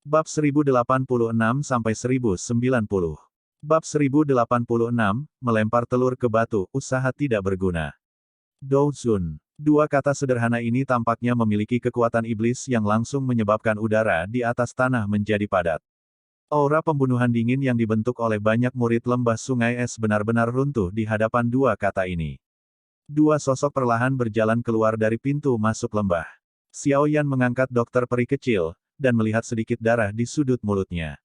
Bab 1086-1090. Bab 1086, melempar telur ke batu, usaha tidak berguna. Douzun. Dua kata sederhana ini tampaknya memiliki kekuatan iblis yang langsung menyebabkan udara di atas tanah menjadi padat. Aura pembunuhan dingin yang dibentuk oleh banyak murid lembah sungai es benar-benar runtuh di hadapan dua kata ini. Dua sosok perlahan berjalan keluar dari pintu masuk lembah. Xiao Yan mengangkat dokter peri kecil, dan melihat sedikit darah di sudut mulutnya.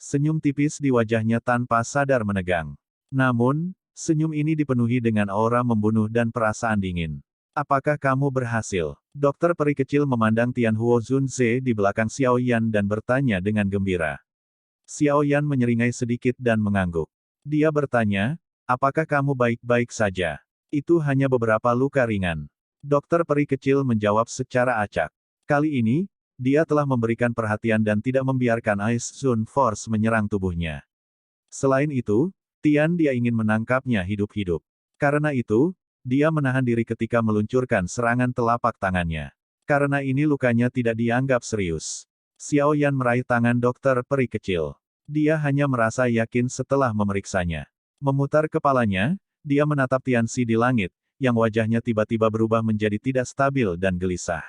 Senyum tipis di wajahnya tanpa sadar menegang. Namun, senyum ini dipenuhi dengan aura membunuh dan perasaan dingin. Apakah kamu berhasil? Dokter peri kecil memandang Tian Huo Zunze di belakang Xiao Yan dan bertanya dengan gembira. Xiao Yan menyeringai sedikit dan mengangguk. Dia bertanya, apakah kamu baik-baik saja? Itu hanya beberapa luka ringan. Dokter peri kecil menjawab secara acak. Kali ini, dia telah memberikan perhatian dan tidak membiarkan Ice Zone Force menyerang tubuhnya. Selain itu, dia ingin menangkapnya hidup-hidup. Karena itu, dia menahan diri ketika meluncurkan serangan telapak tangannya. Karena ini lukanya tidak dianggap serius. Xiao Yan meraih tangan dokter peri kecil. Dia hanya merasa yakin setelah memeriksanya. Memutar kepalanya, dia menatap Tianxi di langit, yang wajahnya tiba-tiba berubah menjadi tidak stabil dan gelisah.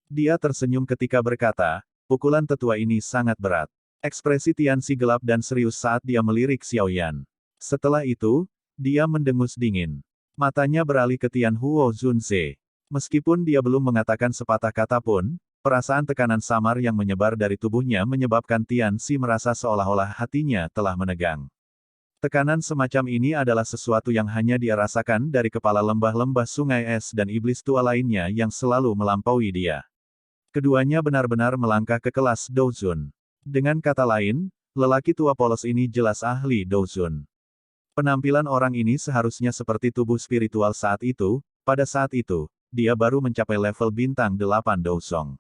Dia tersenyum ketika berkata, pukulan tetua ini sangat berat. Ekspresi Tianxi gelap dan serius saat dia melirik Xiao Yan. Setelah itu, dia mendengus dingin. Matanya beralih ke Tian Huo Zunze. Meskipun dia belum mengatakan sepatah kata pun, perasaan tekanan samar yang menyebar dari tubuhnya menyebabkan Tianxi merasa seolah-olah hatinya telah menegang. Tekanan semacam ini adalah sesuatu yang hanya dia rasakan dari kepala lembah-lembah sungai es dan iblis tua lainnya yang selalu melampaui dia. Keduanya benar-benar melangkah ke kelas Douzun. Dengan kata lain, lelaki tua polos ini jelas ahli Douzun. Penampilan orang ini seharusnya seperti tubuh spiritual saat itu, pada saat itu, dia baru mencapai level bintang 8 Douzong.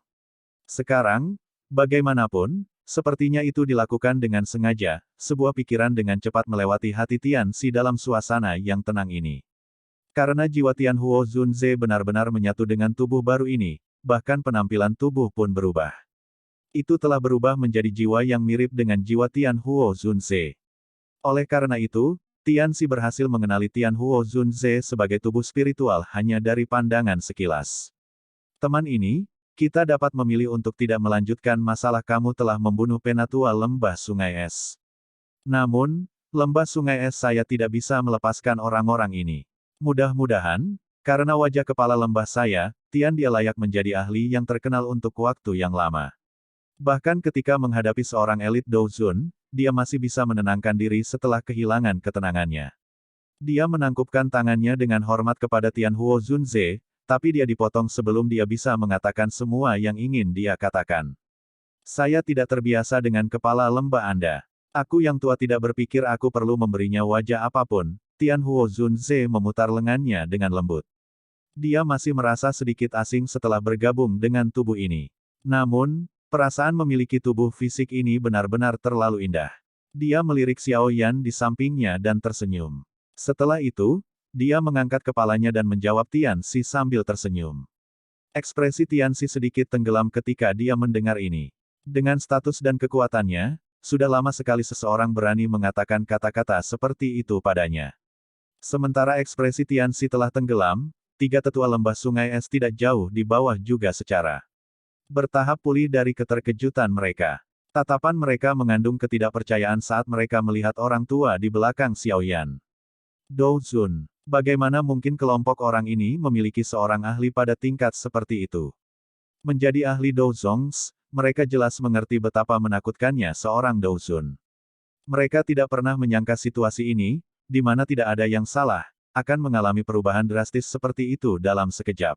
Sekarang, bagaimanapun, sepertinya itu dilakukan dengan sengaja, sebuah pikiran dengan cepat melewati hati Tianxi dalam suasana yang tenang ini. Karena jiwa Tian Huo Zunze benar-benar menyatu dengan tubuh baru ini, bahkan penampilan tubuh pun berubah. Itu telah berubah menjadi jiwa yang mirip dengan jiwa Tian Huo Zunze. Oleh karena itu, Tianxi berhasil mengenali Tian Huo Zunze sebagai tubuh spiritual hanya dari pandangan sekilas. Teman ini, kita dapat memilih untuk tidak melanjutkan masalah kamu telah membunuh penatua lembah sungai es. Namun, lembah sungai es saya tidak bisa melepaskan orang-orang ini. Mudah-mudahan, karena wajah kepala lembah saya, dia layak menjadi ahli yang terkenal untuk waktu yang lama. Bahkan ketika menghadapi seorang elit Douzun, dia masih bisa menenangkan diri setelah kehilangan ketenangannya. Dia menangkupkan tangannya dengan hormat kepada Tian Huo Zunze, tapi dia dipotong sebelum dia bisa mengatakan semua yang ingin dia katakan. Saya tidak terbiasa dengan kepala lembah Anda. Aku yang tua tidak berpikir aku perlu memberinya wajah apapun. Tian Huo Zunze memutar lengannya dengan lembut. Dia masih merasa sedikit asing setelah bergabung dengan tubuh ini. Namun, perasaan memiliki tubuh fisik ini benar-benar terlalu indah. Dia melirik Xiao Yan di sampingnya dan tersenyum. Setelah itu, dia mengangkat kepalanya dan menjawab Tianxi sambil tersenyum. Ekspresi Tianxi sedikit tenggelam ketika dia mendengar ini. Dengan status dan kekuatannya, sudah lama sekali seseorang berani mengatakan kata-kata seperti itu padanya. Sementara ekspresi Tianxi telah tenggelam, tiga tetua lembah sungai es tidak jauh di bawah juga secara bertahap pulih dari keterkejutan mereka. Tatapan mereka mengandung ketidakpercayaan saat mereka melihat orang tua di belakang Xiao Yan. Douzun. Bagaimana mungkin kelompok orang ini memiliki seorang ahli pada tingkat seperti itu? Menjadi ahli Douzongs, mereka jelas mengerti betapa menakutkannya seorang Douzun. Mereka tidak pernah menyangka situasi ini, di mana tidak ada yang salah, akan mengalami perubahan drastis seperti itu dalam sekejap.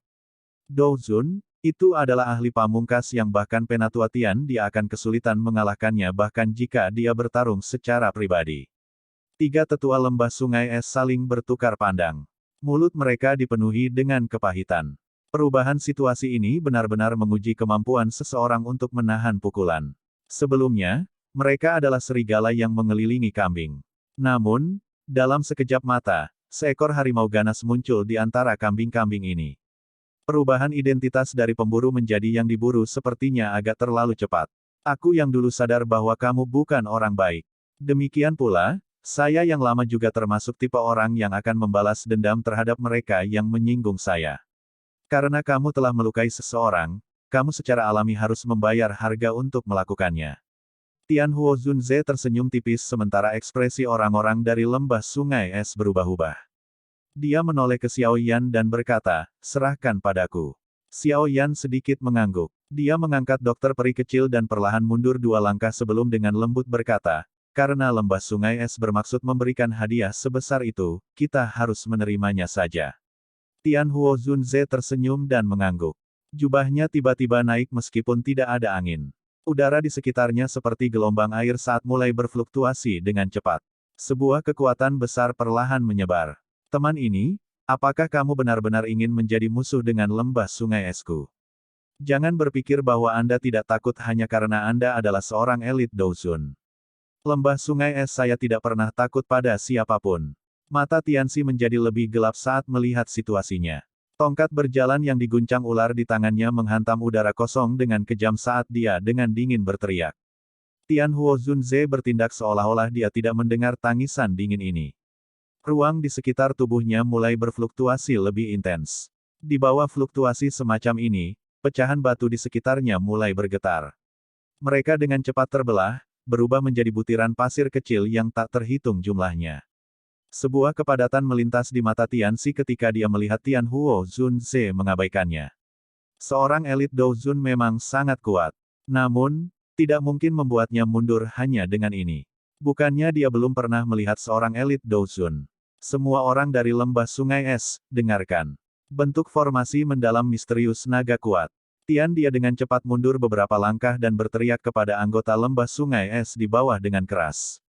Douzun, itu adalah ahli pamungkas yang bahkan penatua Tian dia akan kesulitan mengalahkannya bahkan jika dia bertarung secara pribadi. Tiga tetua lembah sungai es saling bertukar pandang. Mulut mereka dipenuhi dengan kepahitan. Perubahan situasi ini benar-benar menguji kemampuan seseorang untuk menahan pukulan. Sebelumnya, mereka adalah serigala yang mengelilingi kambing. Namun, dalam sekejap mata, seekor harimau ganas muncul di antara kambing-kambing ini. Perubahan identitas dari pemburu menjadi yang diburu sepertinya agak terlalu cepat. Aku yang dulu sadar bahwa kamu bukan orang baik. Demikian pula, saya yang lama juga termasuk tipe orang yang akan membalas dendam terhadap mereka yang menyinggung saya. Karena kamu telah melukai seseorang, kamu secara alami harus membayar harga untuk melakukannya. Tian Huo Zunze tersenyum tipis sementara ekspresi orang-orang dari lembah sungai es berubah-ubah. Dia menoleh ke Xiao Yan dan berkata, serahkan padaku. Xiao Yan sedikit mengangguk. Dia mengangkat dokter peri kecil dan perlahan mundur 2 langkah sebelum dengan lembut berkata, karena lembah sungai es bermaksud memberikan hadiah sebesar itu, kita harus menerimanya saja. Tian Huo Zunze tersenyum dan mengangguk. Jubahnya tiba-tiba naik meskipun tidak ada angin. Udara di sekitarnya seperti gelombang air saat mulai berfluktuasi dengan cepat. Sebuah kekuatan besar perlahan menyebar. Teman ini, apakah kamu benar-benar ingin menjadi musuh dengan lembah sungai esku? Jangan berpikir bahwa Anda tidak takut hanya karena Anda adalah seorang elit Douzun. Lembah sungai es saya tidak pernah takut pada siapapun. Mata Tianxi menjadi lebih gelap saat melihat situasinya. Tongkat berjalan yang diguncang ular di tangannya menghantam udara kosong dengan kejam saat dia dengan dingin berteriak. Tian Huo Zunze bertindak seolah-olah dia tidak mendengar tangisan dingin ini. Ruang di sekitar tubuhnya mulai berfluktuasi lebih intens. Di bawah fluktuasi semacam ini, pecahan batu di sekitarnya mulai bergetar. Mereka dengan cepat terbelah, berubah menjadi butiran pasir kecil yang tak terhitung jumlahnya. Sebuah kepadatan melintas di mata Tianxi ketika dia melihat Tian Huo Zunze mengabaikannya. Seorang elit Douzun memang sangat kuat. Namun, tidak mungkin membuatnya mundur hanya dengan ini. Bukannya dia belum pernah melihat seorang elit Douzun. Semua orang dari lembah sungai es, dengarkan. Bentuk formasi mendalam misterius naga kuat. Tian dia dengan cepat mundur beberapa langkah dan berteriak kepada anggota lembah sungai es di bawah dengan keras.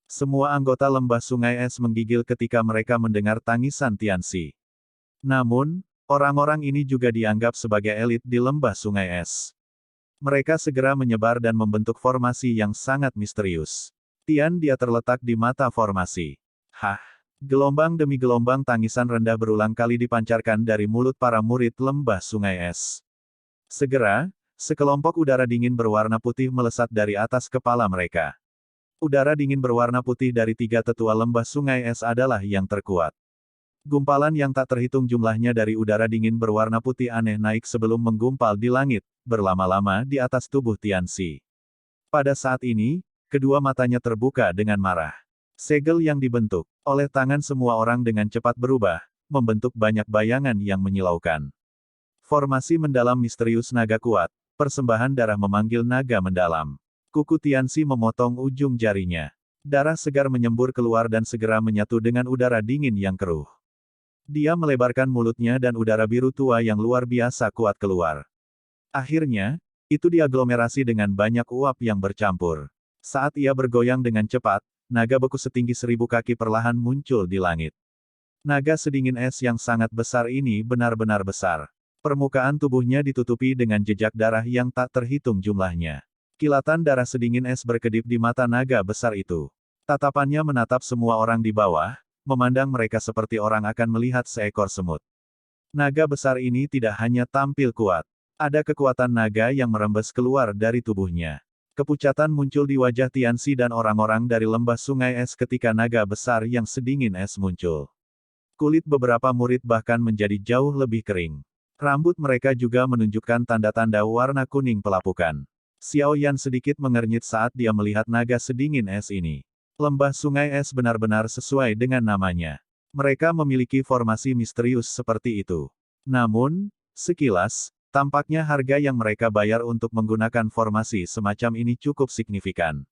Semua anggota lembah sungai es menggigil ketika mereka mendengar tangisan Tianxi. Namun, orang-orang ini juga dianggap sebagai elit di lembah sungai es. Mereka segera menyebar dan membentuk formasi yang sangat misterius. Tian dia terletak di mata formasi. Hah! Gelombang demi gelombang tangisan rendah berulang kali dipancarkan dari mulut para murid lembah sungai es. Segera, sekelompok udara dingin berwarna putih melesat dari atas kepala mereka. Udara dingin berwarna putih dari 3 tetua lembah sungai es adalah yang terkuat. Gumpalan yang tak terhitung jumlahnya dari udara dingin berwarna putih aneh naik sebelum menggumpal di langit, berlama-lama di atas tubuh Tianxi. Pada saat ini, kedua matanya terbuka dengan marah. Segel yang dibentuk oleh tangan semua orang dengan cepat berubah, membentuk banyak bayangan yang menyilaukan. Formasi mendalam misterius naga kuat, persembahan darah memanggil naga mendalam. Kuku Tianxi memotong ujung jarinya. Darah segar menyembur keluar dan segera menyatu dengan udara dingin yang keruh. Dia melebarkan mulutnya dan udara biru tua yang luar biasa kuat keluar. Akhirnya, itu diaglomerasi dengan banyak uap yang bercampur. Saat ia bergoyang dengan cepat, naga beku setinggi 1000 kaki perlahan muncul di langit. Naga sedingin es yang sangat besar ini benar-benar besar. Permukaan tubuhnya ditutupi dengan jejak darah yang tak terhitung jumlahnya. Kilatan darah sedingin es berkedip di mata naga besar itu. Tatapannya menatap semua orang di bawah, memandang mereka seperti orang akan melihat seekor semut. Naga besar ini tidak hanya tampil kuat. Ada kekuatan naga yang merembes keluar dari tubuhnya. Kepucatan muncul di wajah Tianxi dan orang-orang dari lembah sungai es ketika naga besar yang sedingin es muncul. Kulit beberapa murid bahkan menjadi jauh lebih kering. Rambut mereka juga menunjukkan tanda-tanda warna kuning pelapukan. Xiao Yan sedikit mengernyit saat dia melihat naga sedingin es ini. Lembah sungai es benar-benar sesuai dengan namanya. Mereka memiliki formasi misterius seperti itu. Namun, sekilas, tampaknya harga yang mereka bayar untuk menggunakan formasi semacam ini cukup signifikan.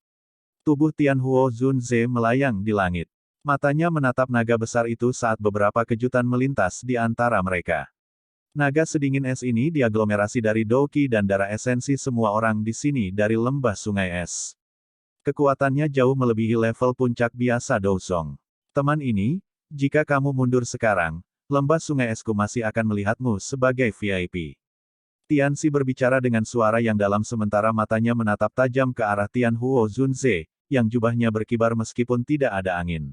Tubuh Tian Huo Zunze melayang di langit. Matanya menatap naga besar itu saat beberapa kejutan melintas di antara mereka. Naga sedingin es ini diaglomerasi dari Douqi dan darah esensi semua orang di sini dari lembah sungai es. Kekuatannya jauh melebihi level puncak biasa Douzong. Teman ini, jika kamu mundur sekarang, lembah sungai esku masih akan melihatmu sebagai VIP. Tianxi berbicara dengan suara yang dalam sementara matanya menatap tajam ke arah Tian Huo Zunze, yang jubahnya berkibar meskipun tidak ada angin.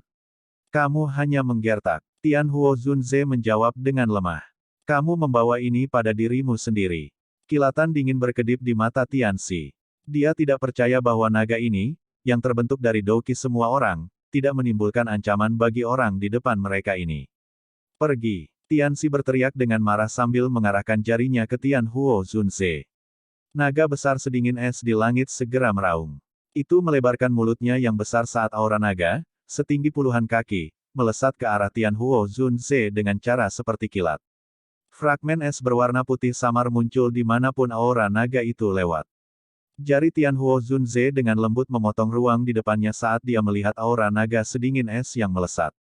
Kamu hanya menggertak. Tian Huo Zunze menjawab dengan lemah. Kamu membawa ini pada dirimu sendiri. Kilatan dingin berkedip di mata Tianxi. Dia tidak percaya bahwa naga ini, yang terbentuk dari Douki semua orang, tidak menimbulkan ancaman bagi orang di depan mereka ini. Pergi! Tianxi berteriak dengan marah sambil mengarahkan jarinya ke Tian Huo Zunze. Naga besar sedingin es di langit segera meraung. Itu melebarkan mulutnya yang besar saat aura naga, setinggi puluhan kaki, melesat ke arah Tian Huo Zunze dengan cara seperti kilat. Fragmen es berwarna putih samar muncul dimanapun aura naga itu lewat. Jari Tian Huo Zunze dengan lembut memotong ruang di depannya saat dia melihat aura naga sedingin es yang melesat.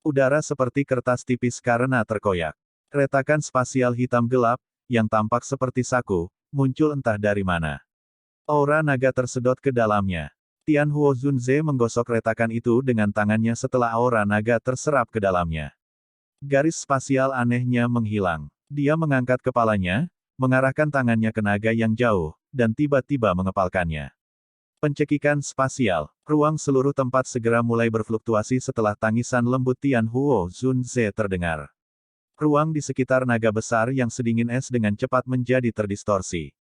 Udara seperti kertas tipis karena terkoyak. Retakan spasial hitam gelap, yang tampak seperti saku, muncul entah dari mana. Aura naga tersedot ke dalamnya. Tian Huo Zunze menggosok retakan itu dengan tangannya setelah aura naga terserap ke dalamnya. Garis spasial anehnya menghilang. Dia mengangkat kepalanya, mengarahkan tangannya ke naga yang jauh, dan tiba-tiba mengepalkannya. Pencekikan spasial. Ruang seluruh tempat segera mulai berfluktuasi setelah tangisan lembut Tian Huo Zunze terdengar. Ruang di sekitar naga besar yang sedingin es dengan cepat menjadi terdistorsi.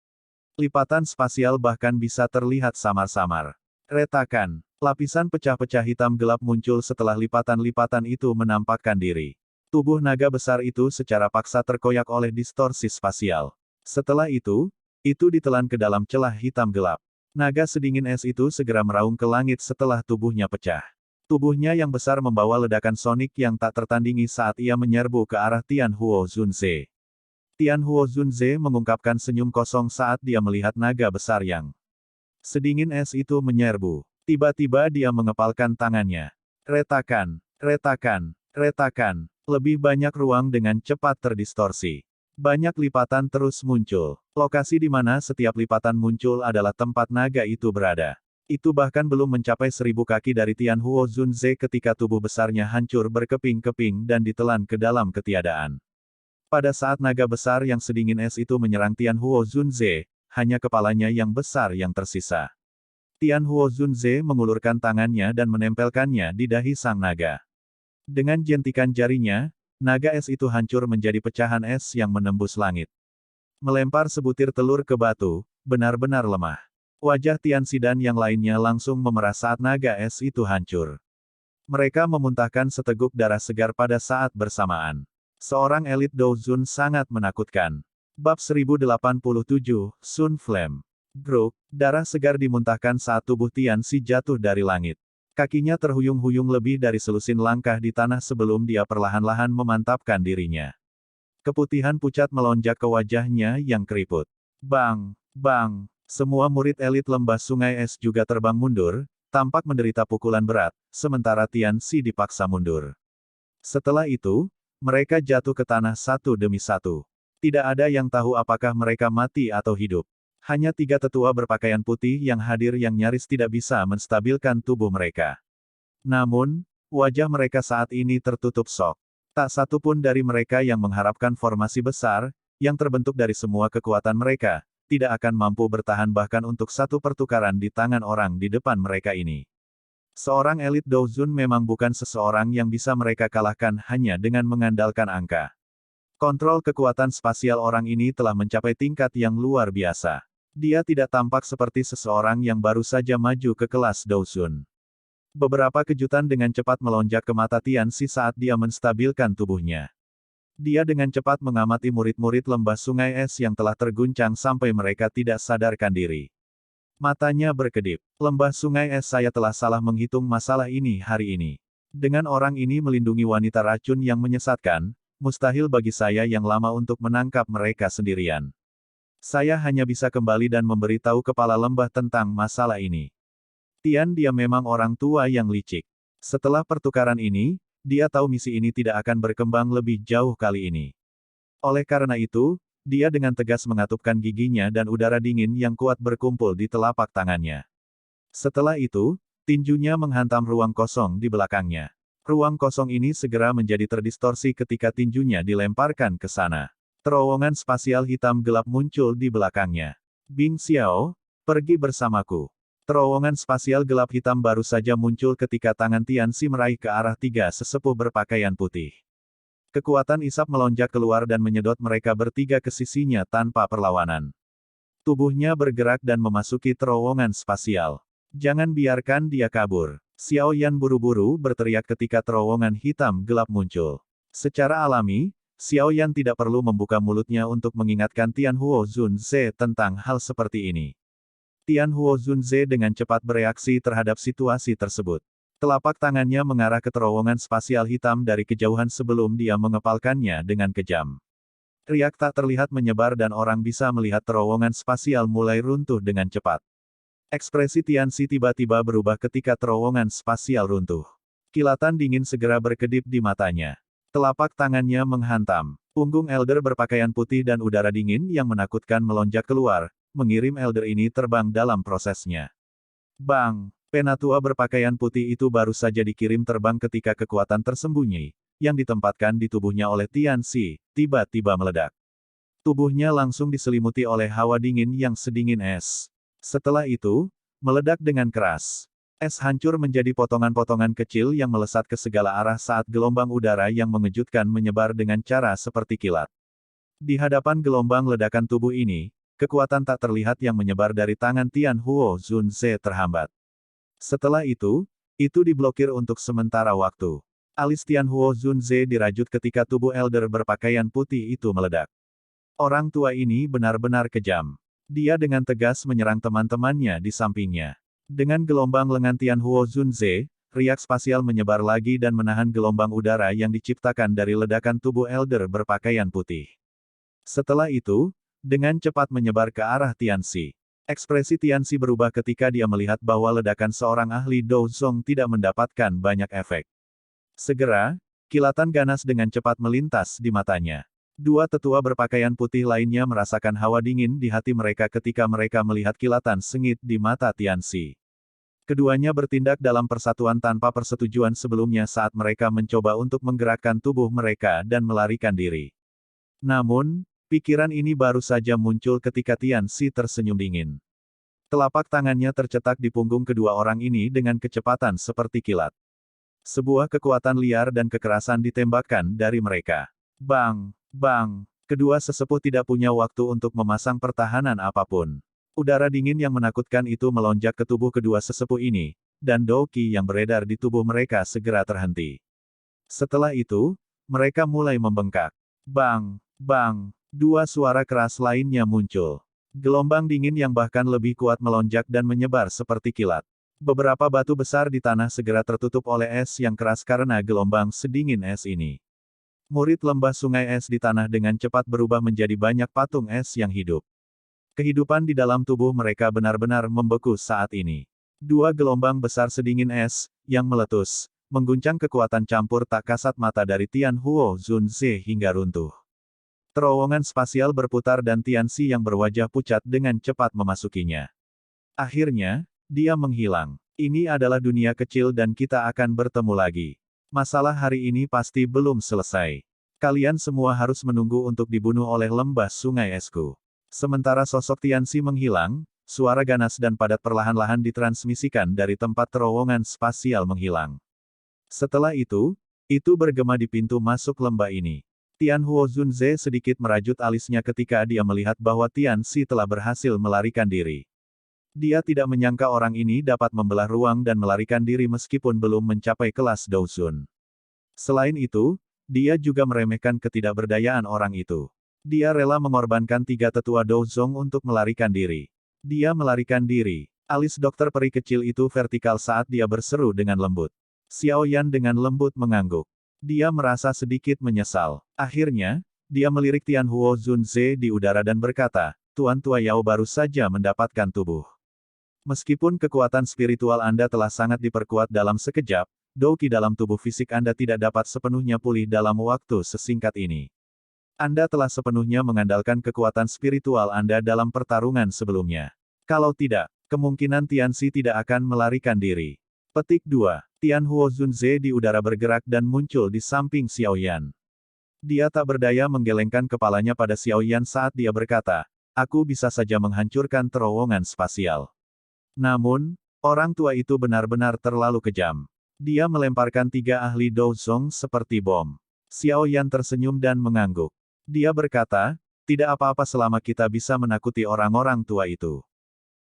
Lipatan spasial bahkan bisa terlihat samar-samar. Retakan. Lapisan pecah-pecah hitam gelap muncul setelah lipatan-lipatan itu menampakkan diri. Tubuh naga besar itu secara paksa terkoyak oleh distorsi spasial. Setelah itu ditelan ke dalam celah hitam gelap. Naga sedingin es itu segera meraung ke langit setelah tubuhnya pecah. Tubuhnya yang besar membawa ledakan sonik yang tak tertandingi saat ia menyerbu ke arah Tian Huo Zunze. Tian Huo Zunze mengungkapkan senyum kosong saat dia melihat naga besar yang sedingin es itu menyerbu. Tiba-tiba dia mengepalkan tangannya. Retakan, retakan, retakan. Lebih banyak ruang dengan cepat terdistorsi. Banyak lipatan terus muncul. Lokasi di mana setiap lipatan muncul adalah tempat naga itu berada. Itu bahkan belum mencapai 1000 kaki dari Tian Huo Zunze ketika tubuh besarnya hancur berkeping-keping dan ditelan ke dalam ketiadaan. Pada saat naga besar yang sedingin es itu menyerang Tian Huo Zunze, hanya kepalanya yang besar yang tersisa. Tian Huo Zunze mengulurkan tangannya dan menempelkannya di dahi sang naga. Dengan jentikan jarinya, naga es itu hancur menjadi pecahan es yang menembus langit. Melempar sebutir telur ke batu, benar-benar lemah. Wajah Tianxi dan yang lainnya langsung memerah saat naga es itu hancur. Mereka memuntahkan seteguk darah segar pada saat bersamaan. Seorang elit Douzun sangat menakutkan. Bab 1087, Sun Flame. Gruk, darah segar dimuntahkan saat tubuh Tianxi jatuh dari langit. Kakinya terhuyung-huyung lebih dari selusin langkah di tanah sebelum dia perlahan-lahan memantapkan dirinya. Keputihan pucat melonjak ke wajahnya yang keriput. Bang! Bang! Semua murid elit lembah sungai es juga terbang mundur, tampak menderita pukulan berat, sementara Tianxi dipaksa mundur. Setelah itu, mereka jatuh ke tanah satu demi satu. Tidak ada yang tahu apakah mereka mati atau hidup. Hanya 3 tetua berpakaian putih yang hadir yang nyaris tidak bisa menstabilkan tubuh mereka. Namun, wajah mereka saat ini tertutup sok. Tak satu pun dari mereka yang mengharapkan formasi besar, yang terbentuk dari semua kekuatan mereka, tidak akan mampu bertahan bahkan untuk satu pertukaran di tangan orang di depan mereka ini. Seorang elit Douzun memang bukan seseorang yang bisa mereka kalahkan hanya dengan mengandalkan angka. Kontrol kekuatan spasial orang ini telah mencapai tingkat yang luar biasa. Dia tidak tampak seperti seseorang yang baru saja maju ke kelas Douzun. Beberapa kejutan dengan cepat melonjak ke mata Tianxi saat dia menstabilkan tubuhnya. Dia dengan cepat mengamati murid-murid lembah sungai es yang telah terguncang sampai mereka tidak sadarkan diri. Matanya berkedip. Lembah sungai es, saya telah salah menghitung masalah ini hari ini. Dengan orang ini melindungi wanita racun yang menyesatkan, mustahil bagi saya yang lama untuk menangkap mereka sendirian. Saya hanya bisa kembali dan memberitahu kepala lembah tentang masalah ini. Tian, dia memang orang tua yang licik. Setelah pertukaran ini, dia tahu misi ini tidak akan berkembang lebih jauh kali ini. Oleh karena itu, dia dengan tegas mengatupkan giginya dan udara dingin yang kuat berkumpul di telapak tangannya. Setelah itu, tinjunya menghantam ruang kosong di belakangnya. Ruang kosong ini segera menjadi terdistorsi ketika tinjunya dilemparkan ke sana. Terowongan spasial hitam gelap muncul di belakangnya. Bing Xiao, pergi bersamaku. Terowongan spasial gelap hitam baru saja muncul ketika tangan Tianxi meraih ke arah 3 sesepuh berpakaian putih. Kekuatan isap melonjak keluar dan menyedot mereka bertiga ke sisinya tanpa perlawanan. Tubuhnya bergerak dan memasuki terowongan spasial. Jangan biarkan dia kabur. Xiao Yan buru-buru berteriak ketika terowongan hitam gelap muncul. Secara alami, Xiao Yan tidak perlu membuka mulutnya untuk mengingatkan Tianhuo Zunze tentang hal seperti ini. Tianhuo Zunze dengan cepat bereaksi terhadap situasi tersebut. Telapak tangannya mengarah ke terowongan spasial hitam dari kejauhan sebelum dia mengepalkannya dengan kejam. Riak tak terlihat menyebar dan orang bisa melihat terowongan spasial mulai runtuh dengan cepat. Ekspresi Tianxi tiba-tiba berubah ketika terowongan spasial runtuh. Kilatan dingin segera berkedip di matanya. Telapak tangannya menghantam punggung Elder berpakaian putih dan udara dingin yang menakutkan melonjak keluar, mengirim Elder ini terbang dalam prosesnya. Bang! Penatua berpakaian putih itu baru saja dikirim terbang ketika kekuatan tersembunyi, yang ditempatkan di tubuhnya oleh Tianxi, tiba-tiba meledak. Tubuhnya langsung diselimuti oleh hawa dingin yang sedingin es. Setelah itu, meledak dengan keras. Es hancur menjadi potongan-potongan kecil yang melesat ke segala arah saat gelombang udara yang mengejutkan menyebar dengan cara seperti kilat. Di hadapan gelombang ledakan tubuh ini, kekuatan tak terlihat yang menyebar dari tangan Tianhuo Zunze terhambat. Setelah itu diblokir untuk sementara waktu. Alis Tianhuo Zunze dirajut ketika tubuh Elder berpakaian putih itu meledak. Orang tua ini benar-benar kejam. Dia dengan tegas menyerang teman-temannya di sampingnya. Dengan gelombang lengan Tianhuo Zunze, riak spasial menyebar lagi dan menahan gelombang udara yang diciptakan dari ledakan tubuh Elder berpakaian putih. Setelah itu, dengan cepat menyebar ke arah Tianxi. Ekspresi Tianxi berubah ketika dia melihat bahwa ledakan seorang ahli Douzong tidak mendapatkan banyak efek. Segera, kilatan ganas dengan cepat melintas di matanya. Dua tetua berpakaian putih lainnya merasakan hawa dingin di hati mereka ketika mereka melihat kilatan sengit di mata Tianxi. Keduanya bertindak dalam persatuan tanpa persetujuan sebelumnya saat mereka mencoba untuk menggerakkan tubuh mereka dan melarikan diri. Namun, pikiran ini baru saja muncul ketika Tianxi tersenyum dingin. Telapak tangannya tercetak di punggung kedua orang ini dengan kecepatan seperti kilat. Sebuah kekuatan liar dan kekerasan ditembakkan dari mereka. Bang! Bang! Kedua sesepuh tidak punya waktu untuk memasang pertahanan apapun. Udara dingin yang menakutkan itu melonjak ke tubuh kedua sesepuh ini, dan Douqi yang beredar di tubuh mereka segera terhenti. Setelah itu, mereka mulai membengkak. Bang! Bang! Dua suara keras lainnya muncul. Gelombang dingin yang bahkan lebih kuat melonjak dan menyebar seperti kilat. Beberapa batu besar di tanah segera tertutup oleh es yang keras karena gelombang sedingin es ini. Murid lembah sungai es di tanah dengan cepat berubah menjadi banyak patung es yang hidup. Kehidupan di dalam tubuh mereka benar-benar membeku saat ini. Dua gelombang besar sedingin es, yang meletus, mengguncang kekuatan campur tak kasat mata dari Tianhuo Zunze hingga runtuh. Terowongan spasial berputar dan Tianxi yang berwajah pucat dengan cepat memasukinya. Akhirnya, dia menghilang. Ini adalah dunia kecil dan kita akan bertemu lagi. Masalah hari ini pasti belum selesai. Kalian semua harus menunggu untuk dibunuh oleh lembah sungai esku. Sementara sosok Tianxi menghilang, suara ganas dan padat perlahan-lahan ditransmisikan dari tempat terowongan spasial menghilang. Setelah itu bergema di pintu masuk lembah ini. Tianhuo Zunze sedikit merajut alisnya ketika dia melihat bahwa Tianxi telah berhasil melarikan diri. Dia tidak menyangka orang ini dapat membelah ruang dan melarikan diri meskipun belum mencapai kelas Douzun. Selain itu, dia juga meremehkan ketidakberdayaan orang itu. Dia rela mengorbankan tiga tetua Douzong untuk melarikan diri. Dia melarikan diri. Alis dokter peri kecil itu vertikal saat dia berseru dengan lembut. Xiao Yan dengan lembut mengangguk. Dia merasa sedikit menyesal. Akhirnya, dia melirik Tianhuo Zunze di udara dan berkata, Tuan Tua Yao baru saja mendapatkan tubuh. Meskipun kekuatan spiritual Anda telah sangat diperkuat dalam sekejap, Douqi dalam tubuh fisik Anda tidak dapat sepenuhnya pulih dalam waktu sesingkat ini. Anda telah sepenuhnya mengandalkan kekuatan spiritual Anda dalam pertarungan sebelumnya. Kalau tidak, kemungkinan Tianxi tidak akan melarikan diri. Petik 2. Tianhuo Zunze di udara bergerak dan muncul di samping Xiao Yan. Dia tak berdaya menggelengkan kepalanya pada Xiao Yan saat dia berkata, aku bisa saja menghancurkan terowongan spasial. Namun, orang tua itu benar-benar terlalu kejam. Dia melemparkan tiga ahli Douzong seperti bom. Xiao Yan tersenyum dan mengangguk. Dia berkata, Tidak apa-apa selama kita bisa menakuti orang-orang tua itu.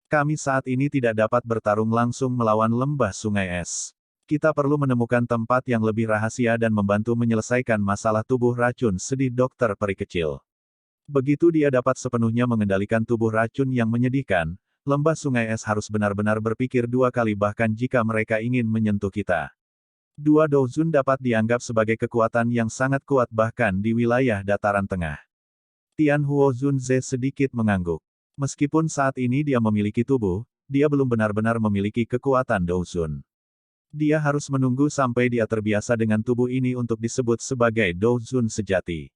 Kami saat ini tidak dapat bertarung langsung melawan lembah sungai es. Kita perlu menemukan tempat yang lebih rahasia dan membantu menyelesaikan masalah tubuh racun, sedih dokter peri kecil. Begitu dia dapat sepenuhnya mengendalikan tubuh racun yang menyedihkan, lembah sungai es harus benar-benar berpikir dua kali bahkan jika mereka ingin menyentuh kita. Dua Douzun dapat dianggap sebagai kekuatan yang sangat kuat bahkan di wilayah dataran tengah. Tian Huo Zunze sedikit mengangguk. Meskipun saat ini dia memiliki tubuh, dia belum benar-benar memiliki kekuatan Douzun. Dia harus menunggu sampai dia terbiasa dengan tubuh ini untuk disebut sebagai Douzun sejati.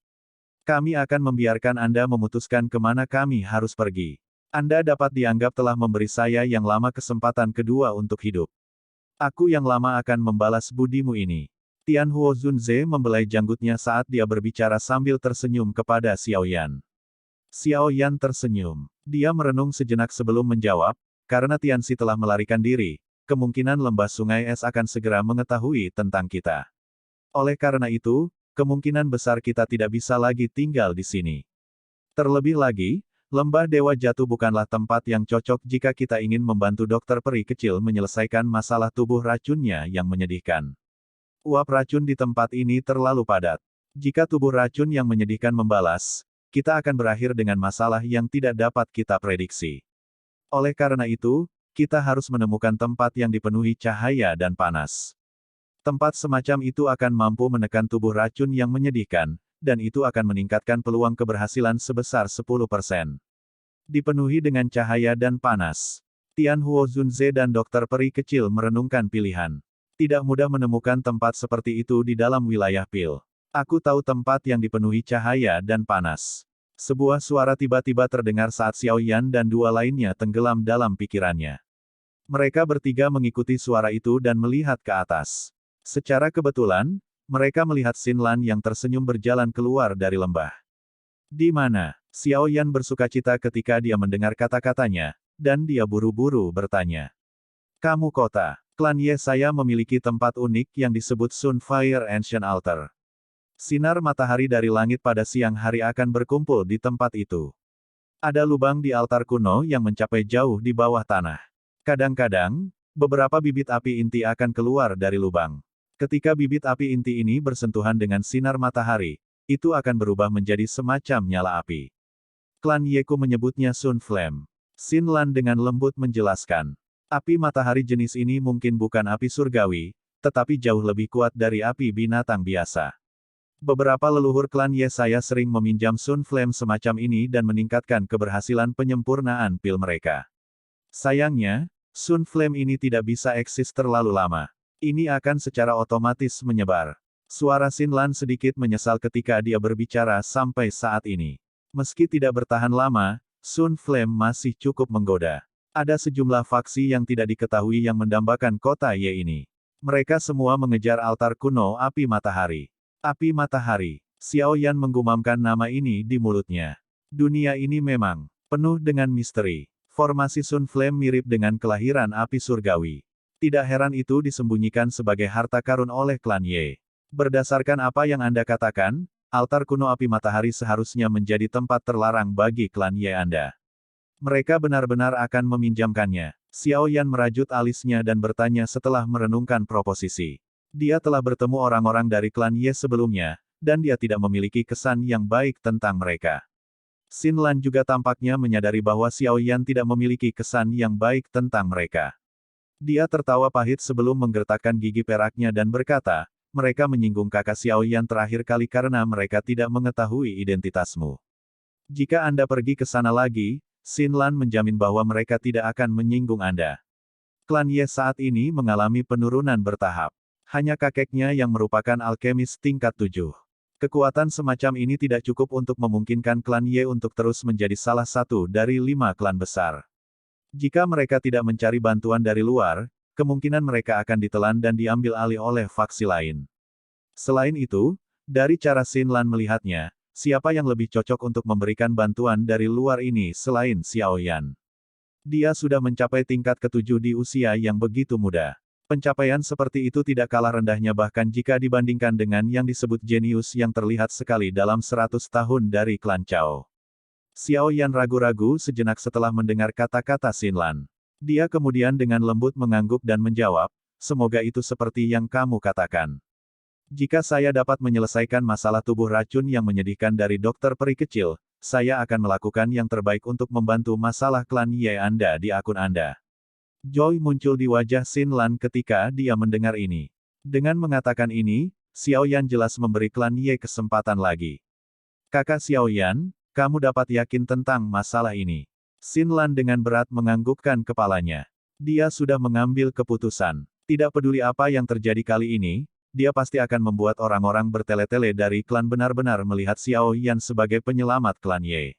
Kami akan membiarkan Anda memutuskan kemana kami harus pergi. Anda dapat dianggap telah memberi saya yang lama kesempatan kedua untuk hidup. Aku yang lama akan membalas budimu ini. Tian Huo Zunze membelai janggutnya saat dia berbicara sambil tersenyum kepada Xiao Yan. Xiao Yan tersenyum. Dia merenung sejenak sebelum menjawab, karena Tianxi telah melarikan diri, kemungkinan lembah sungai es akan segera mengetahui tentang kita. Oleh karena itu, kemungkinan besar kita tidak bisa lagi tinggal di sini. Terlebih lagi, lembah Dewa Jatuh bukanlah tempat yang cocok jika kita ingin membantu dokter peri kecil menyelesaikan masalah tubuh racunnya yang menyedihkan. Uap racun di tempat ini terlalu padat. Jika tubuh racun yang menyedihkan membalas, kita akan berakhir dengan masalah yang tidak dapat kita prediksi. Oleh karena itu, kita harus menemukan tempat yang dipenuhi cahaya dan panas. Tempat semacam itu akan mampu menekan tubuh racun yang menyedihkan, dan itu akan meningkatkan peluang keberhasilan sebesar 10%. Dipenuhi dengan cahaya dan panas. Tian Huo Zunze dan dokter peri kecil merenungkan pilihan. Tidak mudah menemukan tempat seperti itu di dalam wilayah Pil. Aku tahu tempat yang dipenuhi cahaya dan panas. Sebuah suara tiba-tiba terdengar saat Xiao Yan dan dua lainnya tenggelam dalam pikirannya. Mereka bertiga mengikuti suara itu dan melihat ke atas. Secara kebetulan, mereka melihat Xin Lan yang tersenyum berjalan keluar dari lembah. Di mana? Xiao Yan bersukacita ketika dia mendengar kata-katanya, dan dia buru-buru bertanya. Kamu kota. Klan Ye saya memiliki tempat unik yang disebut Sunfire Ancient Altar. Sinar matahari dari langit pada siang hari akan berkumpul di tempat itu. Ada lubang di altar kuno yang mencapai jauh di bawah tanah. Kadang-kadang, beberapa bibit api inti akan keluar dari lubang. Ketika bibit api inti ini bersentuhan dengan sinar matahari, itu akan berubah menjadi semacam nyala api. Klan Yeku menyebutnya Sun Flame. Xin Lan dengan lembut menjelaskan. Api matahari jenis ini mungkin bukan api surgawi, tetapi jauh lebih kuat dari api binatang biasa. Beberapa leluhur klan Ye saya sering meminjam Sun Flame semacam ini dan meningkatkan keberhasilan penyempurnaan pil mereka. Sayangnya, Sun Flame ini tidak bisa eksis terlalu lama. Ini akan secara otomatis menyebar. Suara Xin Lan sedikit menyesal ketika dia berbicara sampai saat ini. Meski tidak bertahan lama, Sun Flame masih cukup menggoda. Ada sejumlah faksi yang tidak diketahui yang mendambakan kota Ye ini. Mereka semua mengejar altar kuno api matahari. Api matahari. Xiao Yan menggumamkan nama ini di mulutnya. Dunia ini memang penuh dengan misteri. Formasi Sun Flame mirip dengan kelahiran api surgawi. Tidak heran itu disembunyikan sebagai harta karun oleh klan Ye. Berdasarkan apa yang Anda katakan, altar kuno api matahari seharusnya menjadi tempat terlarang bagi klan Ye Anda. Mereka benar-benar akan meminjamkannya. Xiao Yan merajut alisnya dan bertanya setelah merenungkan proposisi. Dia telah bertemu orang-orang dari klan Ye sebelumnya, dan dia tidak memiliki kesan yang baik tentang mereka. Xin Lan juga tampaknya menyadari bahwa Xiao Yan tidak memiliki kesan yang baik tentang mereka. Dia tertawa pahit sebelum menggertakkan gigi peraknya dan berkata, mereka menyinggung kakak Xiao Yan terakhir kali karena mereka tidak mengetahui identitasmu. Jika Anda pergi ke sana lagi, Xin Lan menjamin bahwa mereka tidak akan menyinggung Anda. Klan Ye saat ini mengalami penurunan bertahap. Hanya kakeknya yang merupakan alkemis tingkat 7. Kekuatan semacam ini tidak cukup untuk memungkinkan klan Ye untuk terus menjadi salah satu dari 5 klan besar. Jika mereka tidak mencari bantuan dari luar, kemungkinan mereka akan ditelan dan diambil alih oleh faksi lain. Selain itu, dari cara Xin Lan melihatnya, siapa yang lebih cocok untuk memberikan bantuan dari luar ini selain Xiao Yan? Dia sudah mencapai tingkat ke-7 di usia yang begitu muda. Pencapaian seperti itu tidak kalah rendahnya bahkan jika dibandingkan dengan yang disebut jenius yang terlihat sekali dalam 100 tahun dari klan Chao. Xiao Yan ragu-ragu sejenak setelah mendengar kata-kata Xin Lan. Dia kemudian dengan lembut mengangguk dan menjawab, semoga itu seperti yang kamu katakan. Jika saya dapat menyelesaikan masalah tubuh racun yang menyedihkan dari dokter peri kecil, saya akan melakukan yang terbaik untuk membantu masalah klan Ye Anda di akun Anda. Joy muncul di wajah Xin Lan ketika dia mendengar ini. Dengan mengatakan ini, Xiao Yan jelas memberi klan Ye kesempatan lagi. Kakak Xiao Yan, kamu dapat yakin tentang masalah ini. Xin Lan dengan berat menganggukkan kepalanya. Dia sudah mengambil keputusan. Tidak peduli apa yang terjadi kali ini, dia pasti akan membuat orang-orang bertele-tele dari klan benar-benar melihat Xiao Yan sebagai penyelamat klan Ye.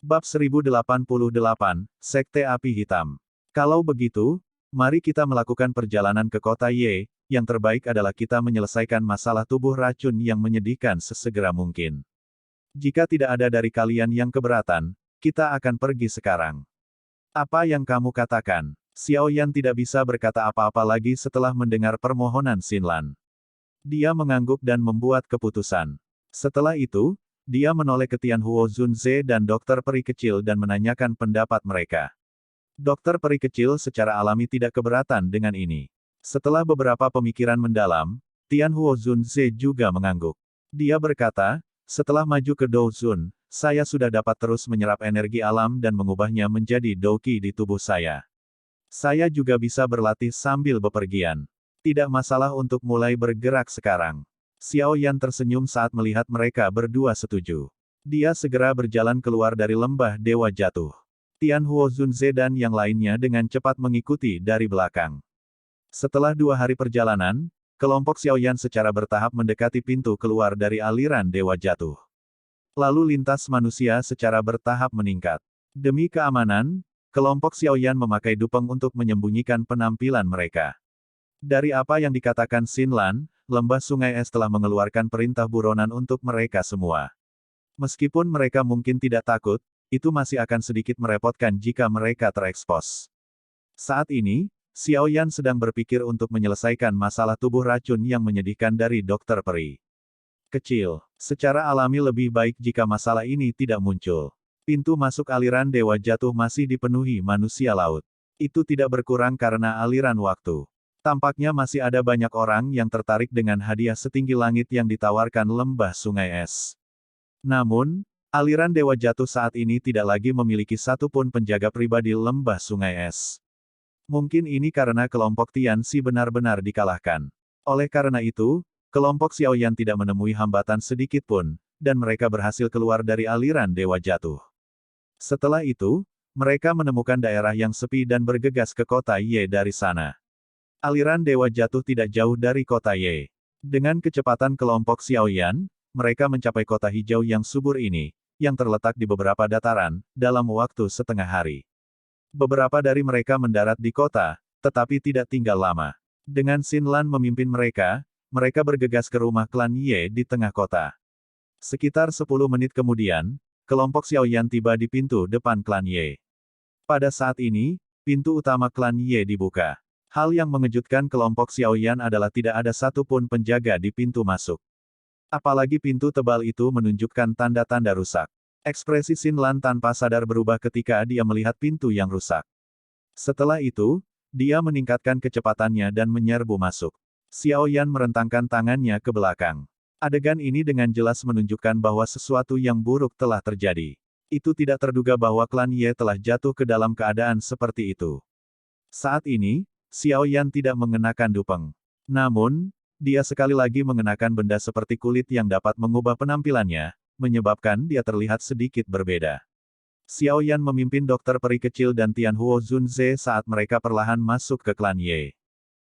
Bab 1088, Sekte Api Hitam. Kalau begitu, mari kita melakukan perjalanan ke kota Ye, yang terbaik adalah kita menyelesaikan masalah tubuh racun yang menyedihkan sesegera mungkin. Jika tidak ada dari kalian yang keberatan, kita akan pergi sekarang. Apa yang kamu katakan? Xiao Yan tidak bisa berkata apa-apa lagi setelah mendengar permohonan Xin Lan. Dia mengangguk dan membuat keputusan. Setelah itu, dia menoleh ke Tianhuo Zunze dan dokter peri kecil dan menanyakan pendapat mereka. Dokter peri kecil secara alami tidak keberatan dengan ini. Setelah beberapa pemikiran mendalam, Tianhuo Zunze juga mengangguk. Dia berkata, setelah maju ke Douzun, saya sudah dapat terus menyerap energi alam dan mengubahnya menjadi Douqi di tubuh saya. Saya juga bisa berlatih sambil bepergian. Tidak masalah untuk mulai bergerak sekarang. Xiao Yan tersenyum saat melihat mereka berdua setuju. Dia segera berjalan keluar dari lembah Dewa Jatuh. Tianhuo Zunze dan yang lainnya dengan cepat mengikuti dari belakang. Setelah 2 hari perjalanan, kelompok Xiao Yan secara bertahap mendekati pintu keluar dari aliran Dewa Jatuh. Lalu lintas manusia secara bertahap meningkat. Demi keamanan, kelompok Xiao Yan memakai dupeng untuk menyembunyikan penampilan mereka. Dari apa yang dikatakan Xin Lan, lembah Sungai Es telah mengeluarkan perintah buronan untuk mereka semua. Meskipun mereka mungkin tidak takut, itu masih akan sedikit merepotkan jika mereka terekspos. Saat ini, Xiao Yan sedang berpikir untuk menyelesaikan masalah tubuh racun yang menyedihkan dari dokter peri kecil. Secara alami lebih baik jika masalah ini tidak muncul. Pintu masuk aliran Dewa Jatuh masih dipenuhi manusia laut. Itu tidak berkurang karena aliran waktu. Tampaknya masih ada banyak orang yang tertarik dengan hadiah setinggi langit yang ditawarkan lembah Sungai Es. Namun, aliran Dewa Jatuh saat ini tidak lagi memiliki satupun penjaga pribadi lembah Sungai Es. Mungkin ini karena kelompok Tianxi benar-benar dikalahkan. Oleh karena itu, kelompok Xiao Yan tidak menemui hambatan sedikit pun, dan mereka berhasil keluar dari aliran Dewa Jatuh. Setelah itu, mereka menemukan daerah yang sepi dan bergegas ke kota Ye dari sana. Aliran Dewa Jatuh tidak jauh dari kota Ye. Dengan kecepatan kelompok Xiao Yan, mereka mencapai kota hijau yang subur ini, yang terletak di beberapa dataran, dalam waktu setengah hari. Beberapa dari mereka mendarat di kota, tetapi tidak tinggal lama. Dengan Xin Lan memimpin mereka, mereka bergegas ke rumah klan Ye di tengah kota. Sekitar 10 menit kemudian, kelompok Xiao Yan tiba di pintu depan klan Ye. Pada saat ini, pintu utama klan Ye dibuka. Hal yang mengejutkan kelompok Xiao Yan adalah tidak ada satupun penjaga di pintu masuk. Apalagi pintu tebal itu menunjukkan tanda-tanda rusak. Ekspresi Xin Lan tanpa sadar berubah ketika dia melihat pintu yang rusak. Setelah itu, dia meningkatkan kecepatannya dan menyerbu masuk. Xiao Yan merentangkan tangannya ke belakang. Adegan ini dengan jelas menunjukkan bahwa sesuatu yang buruk telah terjadi. Itu tidak terduga bahwa klan Ye telah jatuh ke dalam keadaan seperti itu. Saat ini, Xiao Yan tidak mengenakan dupeng. Namun, dia sekali lagi mengenakan benda seperti kulit yang dapat mengubah penampilannya, menyebabkan dia terlihat sedikit berbeda. Xiao Yan memimpin dokter peri kecil dan Tianhuo Zunze saat mereka perlahan masuk ke klan Ye.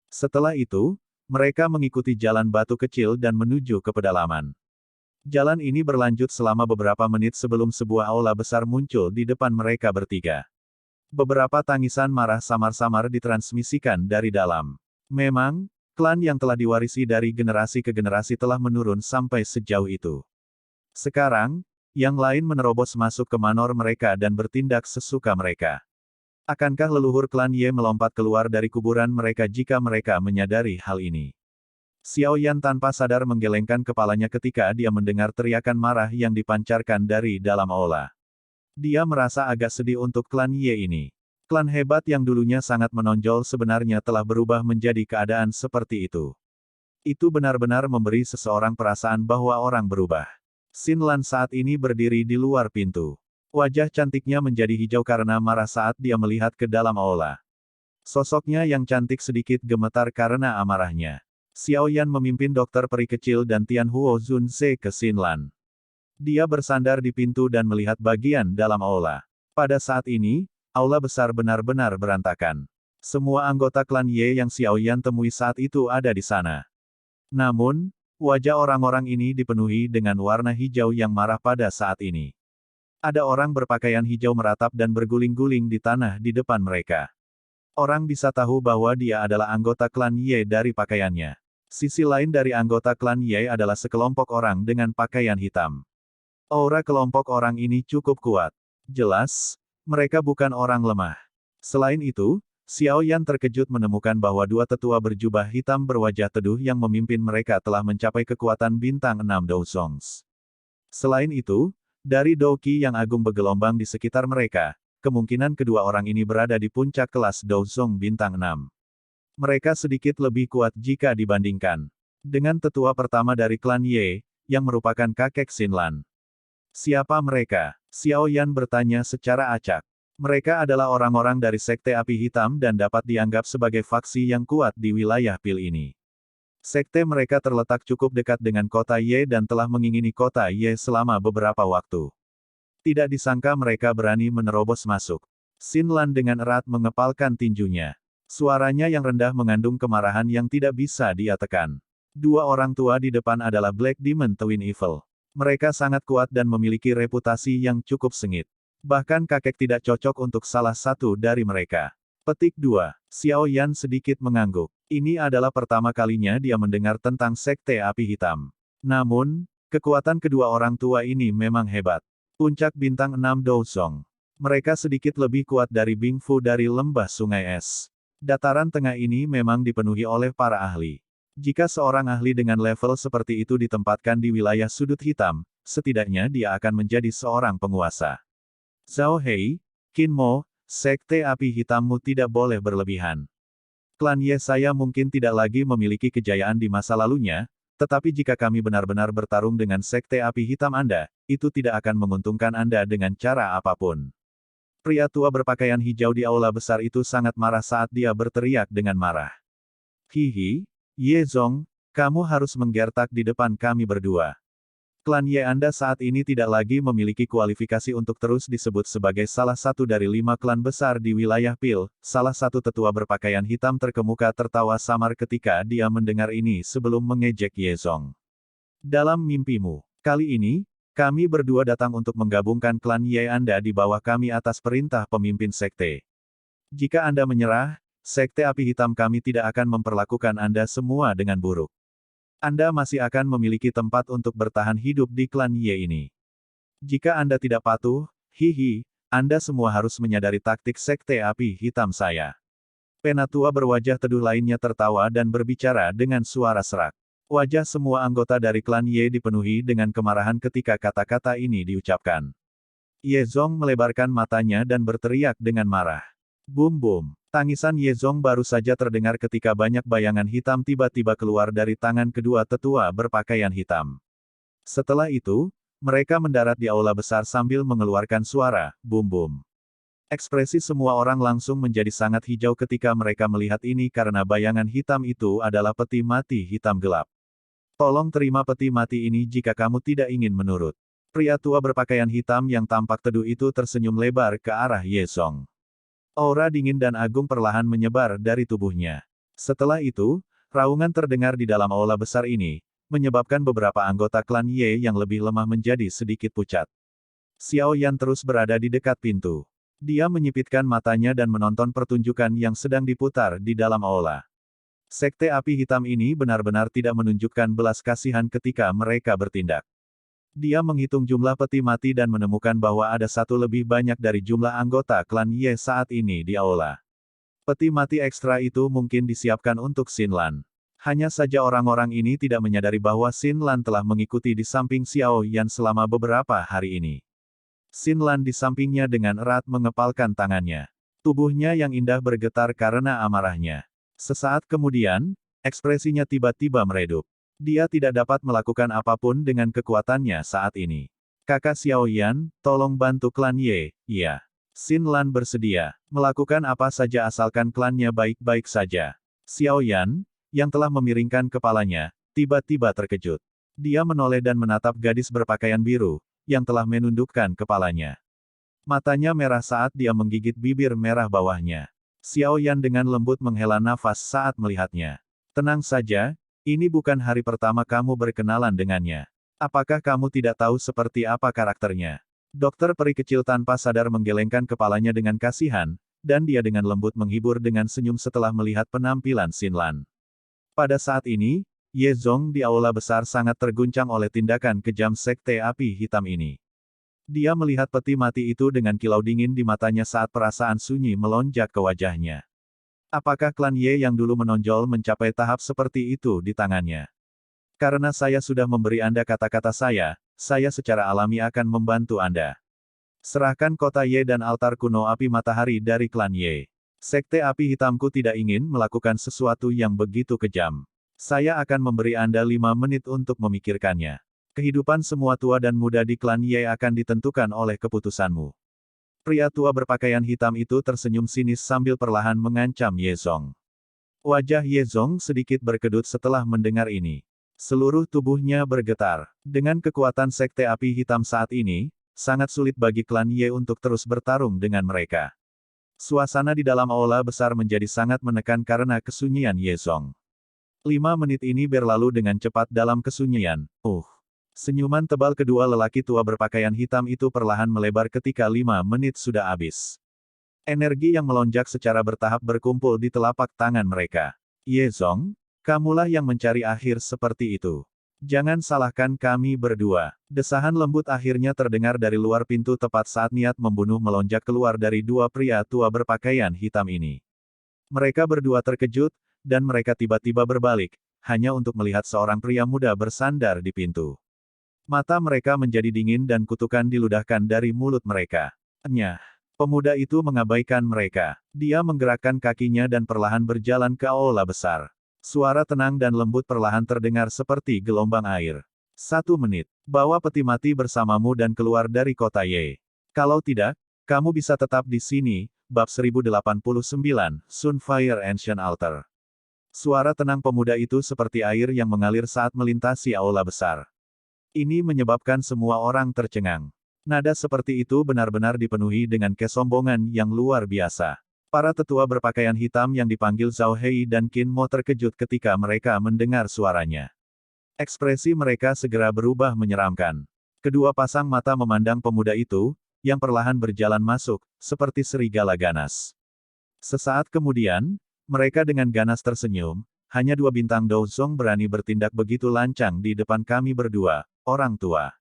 Setelah itu, mereka mengikuti jalan batu kecil dan menuju ke pedalaman. Jalan ini berlanjut selama beberapa menit sebelum sebuah aula besar muncul di depan mereka bertiga. Beberapa tangisan marah samar-samar ditransmisikan dari dalam. Memang, klan yang telah diwarisi dari generasi ke generasi telah menurun sampai sejauh itu. Sekarang, yang lain menerobos masuk ke manor mereka dan bertindak sesuka mereka. Akankah leluhur klan Ye melompat keluar dari kuburan mereka jika mereka menyadari hal ini? Xiao Yan tanpa sadar menggelengkan kepalanya ketika dia mendengar teriakan marah yang dipancarkan dari dalam aula. Dia merasa agak sedih untuk klan Ye ini. Klan hebat yang dulunya sangat menonjol sebenarnya telah berubah menjadi keadaan seperti itu. Itu benar-benar memberi seseorang perasaan bahwa orang berubah. Xin Lan saat ini berdiri di luar pintu. Wajah cantiknya menjadi hijau karena marah saat dia melihat ke dalam aula. Sosoknya yang cantik sedikit gemetar karena amarahnya. Xiao Yan memimpin dokter peri kecil dan Tian Huo Zun Ze ke Xin Lan. Dia bersandar di pintu dan melihat bagian dalam aula. Pada saat ini, aula besar benar-benar berantakan. Semua anggota klan Ye yang Xiao Yan temui saat itu ada di sana. Namun, wajah orang-orang ini dipenuhi dengan warna hijau yang marah pada saat ini. Ada orang berpakaian hijau meratap dan berguling-guling di tanah di depan mereka. Orang bisa tahu bahwa dia adalah anggota klan Ye dari pakaiannya. Sisi lain dari anggota klan Ye adalah sekelompok orang dengan pakaian hitam. Aura kelompok orang ini cukup kuat. Jelas, mereka bukan orang lemah. Selain itu, Xiao Yan terkejut menemukan bahwa dua tetua berjubah hitam berwajah teduh yang memimpin mereka telah mencapai kekuatan bintang 6 Douzongs. Selain itu, dari Douqi yang agung bergelombang di sekitar mereka, kemungkinan kedua orang ini berada di puncak kelas Douzong bintang 6. Mereka sedikit lebih kuat jika dibandingkan dengan tetua pertama dari klan Ye, yang merupakan kakek Xin Lan. Siapa mereka? Xiao Yan bertanya secara acak. Mereka adalah orang-orang dari Sekte Api Hitam dan dapat dianggap sebagai faksi yang kuat di wilayah Pil ini. Sekte mereka terletak cukup dekat dengan kota Ye dan telah mengingini kota Ye selama beberapa waktu. Tidak disangka mereka berani menerobos masuk. Xin Lan dengan erat mengepalkan tinjunya. Suaranya yang rendah mengandung kemarahan yang tidak bisa dia tekan. Dua orang tua di depan adalah Black Demon Twin Evil. Mereka sangat kuat dan memiliki reputasi yang cukup sengit. Bahkan kakek tidak cocok untuk salah satu dari mereka. Petik 2. Xiao Yan sedikit mengangguk. Ini adalah pertama kalinya dia mendengar tentang Sekte Api Hitam. Namun, kekuatan kedua orang tua ini memang hebat. Puncak bintang 6 Douzong. Mereka sedikit lebih kuat dari Bing Fu dari lembah sungai es. Dataran tengah ini memang dipenuhi oleh para ahli. Jika seorang ahli dengan level seperti itu ditempatkan di wilayah sudut hitam, setidaknya dia akan menjadi seorang penguasa. Zhao Hei, Qin Mo, Sekte Api Hitammu tidak boleh berlebihan. Klan Ye saya mungkin tidak lagi memiliki kejayaan di masa lalunya, tetapi jika kami benar-benar bertarung dengan Sekte Api Hitam Anda, itu tidak akan menguntungkan Anda dengan cara apapun. Pria tua berpakaian hijau di aula besar itu sangat marah saat dia berteriak dengan marah. Hihi, Ye Zong, kamu harus menggertak di depan kami berdua. Klan Ye Anda saat ini tidak lagi memiliki kualifikasi untuk terus disebut sebagai salah satu dari 5 klan besar di wilayah Pil. Salah satu tetua berpakaian hitam terkemuka tertawa samar ketika dia mendengar ini sebelum mengejek Ye Zong. Dalam mimpimu, kali ini, kami berdua datang untuk menggabungkan klan Ye Anda di bawah kami atas perintah pemimpin sekte. Jika Anda menyerah, Sekte Api Hitam kami tidak akan memperlakukan Anda semua dengan buruk. Anda masih akan memiliki tempat untuk bertahan hidup di klan Ye ini. Jika Anda tidak patuh, hihi, Anda semua harus menyadari taktik Sekte Api Hitam saya. Penatua berwajah teduh lainnya tertawa dan berbicara dengan suara serak. Wajah semua anggota dari klan Ye dipenuhi dengan kemarahan ketika kata-kata ini diucapkan. Ye Zong melebarkan matanya dan berteriak dengan marah. Bum bum. Tangisan Ye Zong baru saja terdengar ketika banyak bayangan hitam tiba-tiba keluar dari tangan kedua tetua berpakaian hitam. Setelah itu, mereka mendarat di aula besar sambil mengeluarkan suara, bum bum. Ekspresi semua orang langsung menjadi sangat hijau ketika mereka melihat ini karena bayangan hitam itu adalah peti mati hitam gelap. Tolong terima peti mati ini jika kamu tidak ingin menurut. Pria tua berpakaian hitam yang tampak teduh itu tersenyum lebar ke arah Ye Zong. Aura dingin dan agung perlahan menyebar dari tubuhnya. Setelah itu, raungan terdengar di dalam aula besar ini, menyebabkan beberapa anggota klan Ye yang lebih lemah menjadi sedikit pucat. Xiao Yan terus berada di dekat pintu. Dia menyipitkan matanya dan menonton pertunjukan yang sedang diputar di dalam aula. Sekte Api Hitam ini benar-benar tidak menunjukkan belas kasihan ketika mereka bertindak. Dia menghitung jumlah peti mati dan menemukan bahwa ada satu lebih banyak dari jumlah anggota klan Ye saat ini di aula. Peti mati ekstra itu mungkin disiapkan untuk Xin Lan. Hanya saja orang-orang ini tidak menyadari bahwa Xin Lan telah mengikuti di samping Xiao Yan selama beberapa hari ini. Xin Lan di sampingnya dengan erat mengepalkan tangannya. Tubuhnya yang indah bergetar karena amarahnya. Sesaat kemudian, ekspresinya tiba-tiba meredup. Dia tidak dapat melakukan apapun dengan kekuatannya saat ini. Kakak Xiaoyan, tolong bantu klan Ye, iya. Xin Lan bersedia melakukan apa saja asalkan klannya baik-baik saja. Xiaoyan, yang telah memiringkan kepalanya, tiba-tiba terkejut. Dia menoleh dan menatap gadis berpakaian biru, yang telah menundukkan kepalanya. Matanya merah saat dia menggigit bibir merah bawahnya. Xiaoyan dengan lembut menghela nafas saat melihatnya. Tenang saja, ini bukan hari pertama kamu berkenalan dengannya. Apakah kamu tidak tahu seperti apa karakternya? Dokter peri kecil tanpa sadar menggelengkan kepalanya dengan kasihan, dan dia dengan lembut menghibur dengan senyum setelah melihat penampilan Xin Lan. Pada saat ini, Ye Zong di aula besar sangat terguncang oleh tindakan kejam sekte api hitam ini. Dia melihat peti mati itu dengan kilau dingin di matanya saat perasaan sunyi melonjak ke wajahnya. Apakah klan Ye yang dulu menonjol mencapai tahap seperti itu di tangannya? Karena saya sudah memberi Anda kata-kata saya secara alami akan membantu Anda. Serahkan kota Ye dan altar kuno api matahari dari klan Ye. Sekte api hitamku tidak ingin melakukan sesuatu yang begitu kejam. Saya akan memberi Anda 5 menit untuk memikirkannya. Kehidupan semua tua dan muda di klan Ye akan ditentukan oleh keputusanmu. Pria tua berpakaian hitam itu tersenyum sinis sambil perlahan mengancam Ye Zong. Wajah Ye Zong sedikit berkedut setelah mendengar ini. Seluruh tubuhnya bergetar. Dengan kekuatan sekte api hitam saat ini, sangat sulit bagi klan Ye untuk terus bertarung dengan mereka. Suasana di dalam aula besar menjadi sangat menekan karena kesunyian Ye Zong. 5 menit ini berlalu dengan cepat dalam kesunyian. Senyuman tebal kedua lelaki tua berpakaian hitam itu perlahan melebar ketika 5 menit sudah habis. Energi yang melonjak secara bertahap berkumpul di telapak tangan mereka. Ye Zong, kamulah yang mencari akhir seperti itu. Jangan salahkan kami berdua. Desahan lembut akhirnya terdengar dari luar pintu tepat saat niat membunuh melonjak keluar dari dua pria tua berpakaian hitam ini. Mereka berdua terkejut, dan mereka tiba-tiba berbalik, hanya untuk melihat seorang pria muda bersandar di pintu. Mata mereka menjadi dingin dan kutukan diludahkan dari mulut mereka. Nyah. Pemuda itu mengabaikan mereka. Dia menggerakkan kakinya dan perlahan berjalan ke aula besar. Suara tenang dan lembut perlahan terdengar seperti gelombang air. 1 menit. Bawa peti mati bersamamu dan keluar dari kota Ye. Kalau tidak, kamu bisa tetap di sini. Bab 1089, Sunfire Ancient Altar. Suara tenang pemuda itu seperti air yang mengalir saat melintasi aula besar. Ini menyebabkan semua orang tercengang. Nada seperti itu benar-benar dipenuhi dengan kesombongan yang luar biasa. Para tetua berpakaian hitam yang dipanggil Zhao Hei dan Qin Mo terkejut ketika mereka mendengar suaranya. Ekspresi mereka segera berubah menyeramkan. Kedua pasang mata memandang pemuda itu, yang perlahan berjalan masuk, seperti serigala ganas. Sesaat kemudian, mereka dengan ganas tersenyum, hanya 2 bintang Douzong berani bertindak begitu lancang di depan kami berdua, orang tua.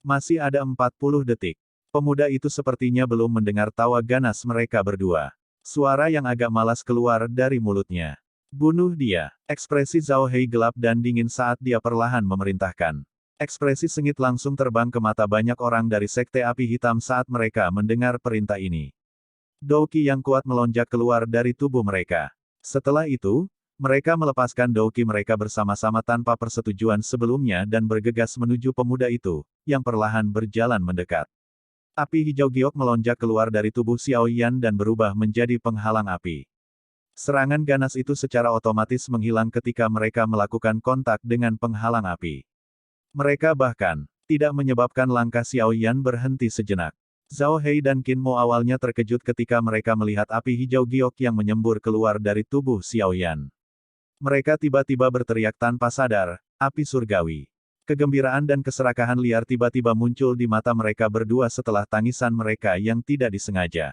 Masih ada 40 detik. Pemuda itu sepertinya belum mendengar tawa ganas mereka berdua. Suara yang agak malas keluar dari mulutnya. Bunuh dia. Ekspresi Zhao Hei gelap dan dingin saat dia perlahan memerintahkan. Ekspresi sengit langsung terbang ke mata banyak orang dari sekte api hitam saat mereka mendengar perintah ini. Douqi yang kuat melonjak keluar dari tubuh mereka. Setelah itu, mereka melepaskan douqi mereka bersama-sama tanpa persetujuan sebelumnya dan bergegas menuju pemuda itu, yang perlahan berjalan mendekat. Api hijau giok melonjak keluar dari tubuh Xiao Yan dan berubah menjadi penghalang api. Serangan ganas itu secara otomatis menghilang ketika mereka melakukan kontak dengan penghalang api. Mereka bahkan tidak menyebabkan langkah Xiao Yan berhenti sejenak. Zhao Hei dan Qin Mo awalnya terkejut ketika mereka melihat api hijau giok yang menyembur keluar dari tubuh Xiao Yan. Mereka tiba-tiba berteriak tanpa sadar, api surgawi. Kegembiraan dan keserakahan liar tiba-tiba muncul di mata mereka berdua setelah tangisan mereka yang tidak disengaja.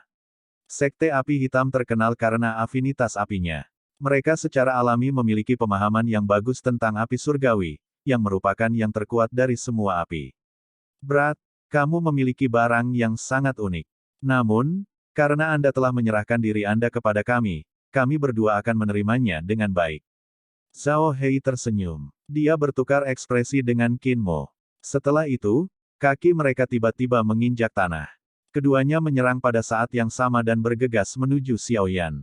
Sekte api hitam terkenal karena afinitas apinya. Mereka secara alami memiliki pemahaman yang bagus tentang api surgawi, yang merupakan yang terkuat dari semua api. Brat, kamu memiliki barang yang sangat unik. Namun, karena Anda telah menyerahkan diri Anda kepada kami berdua akan menerimanya dengan baik. Zhao Hei tersenyum. Dia bertukar ekspresi dengan Qin Mo. Setelah itu, Kaki mereka tiba-tiba menginjak tanah. Keduanya menyerang pada saat yang sama dan bergegas menuju Xiaoyan.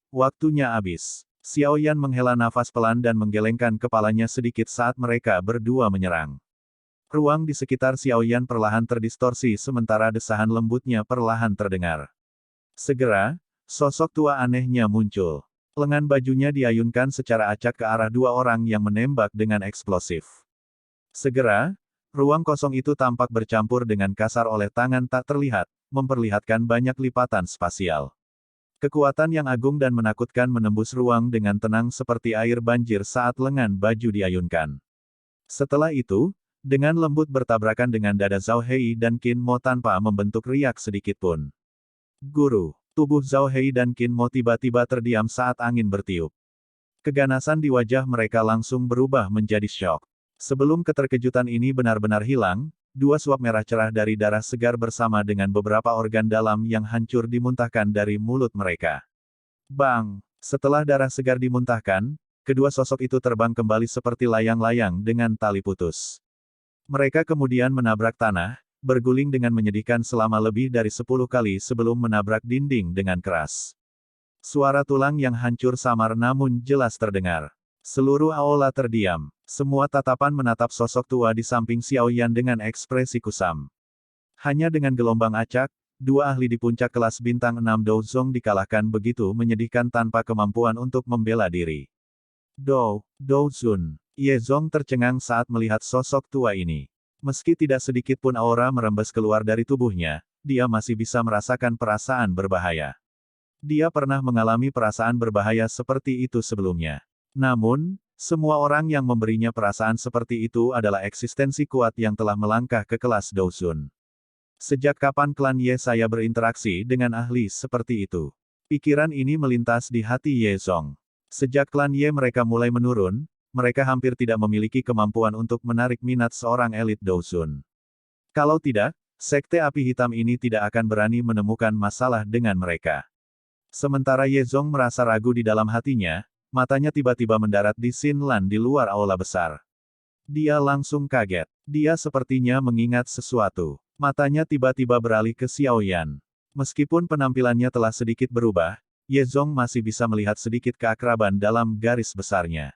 Waktunya habis. Xiaoyan menghela nafas pelan dan menggelengkan kepalanya sedikit saat mereka berdua menyerang. Ruang di sekitar Xiaoyan perlahan terdistorsi sementara desahan lembutnya perlahan terdengar. Segera, sosok tua anehnya muncul. Lengan bajunya diayunkan secara acak ke arah dua orang yang menembak dengan eksplosif. Segera, ruang kosong itu tampak bercampur dengan kasar oleh tangan tak terlihat, memperlihatkan banyak lipatan spasial. Kekuatan yang agung dan menakutkan menembus ruang dengan tenang seperti air banjir saat lengan baju diayunkan. Setelah itu, dengan lembut bertabrakan dengan dada Zhao Hei dan Qin Mo tanpa membentuk riak sedikitpun. Guru, tubuh Zhao Hei dan Qin Mo tiba-tiba terdiam saat angin bertiup. Keganasan di wajah mereka langsung berubah menjadi syok. Sebelum keterkejutan ini benar-benar hilang, dua suap merah cerah dari darah segar bersama dengan beberapa organ dalam yang hancur dimuntahkan dari mulut mereka. Bang! Setelah darah segar dimuntahkan, kedua sosok itu terbang kembali seperti layang-layang dengan tali putus. Mereka kemudian menabrak tanah, berguling dengan menyedihkan selama lebih dari 10 kali sebelum menabrak dinding dengan keras. Suara tulang yang hancur samar namun jelas terdengar. Seluruh aula terdiam. Semua tatapan menatap sosok tua di samping Xiaoyan dengan ekspresi kusam. Hanya dengan gelombang acak, dua ahli di puncak kelas bintang 6 Douzong dikalahkan begitu menyedihkan tanpa kemampuan untuk membela diri. Douzun. Ye Zong tercengang saat melihat sosok tua ini. Meski tidak sedikit pun aura merembes keluar dari tubuhnya, dia masih bisa merasakan perasaan berbahaya. Dia pernah mengalami perasaan berbahaya seperti itu sebelumnya. Namun, semua orang yang memberinya perasaan seperti itu adalah eksistensi kuat yang telah melangkah ke kelas Douzun. Sejak kapan klan Ye saya berinteraksi dengan ahli seperti itu? Pikiran ini melintas di hati Ye Zong. Sejak klan Ye mereka mulai menurun, mereka hampir tidak memiliki kemampuan untuk menarik minat seorang elit Douzun. Kalau tidak, sekte api hitam ini tidak akan berani menemukan masalah dengan mereka. Sementara Ye Zong merasa ragu di dalam hatinya, matanya tiba-tiba mendarat di Xin Lan di luar aula besar. Dia langsung kaget. Dia sepertinya mengingat sesuatu. Matanya tiba-tiba beralih ke Xiaoyan. Meskipun penampilannya telah sedikit berubah, Ye Zong masih bisa melihat sedikit keakraban dalam garis besarnya.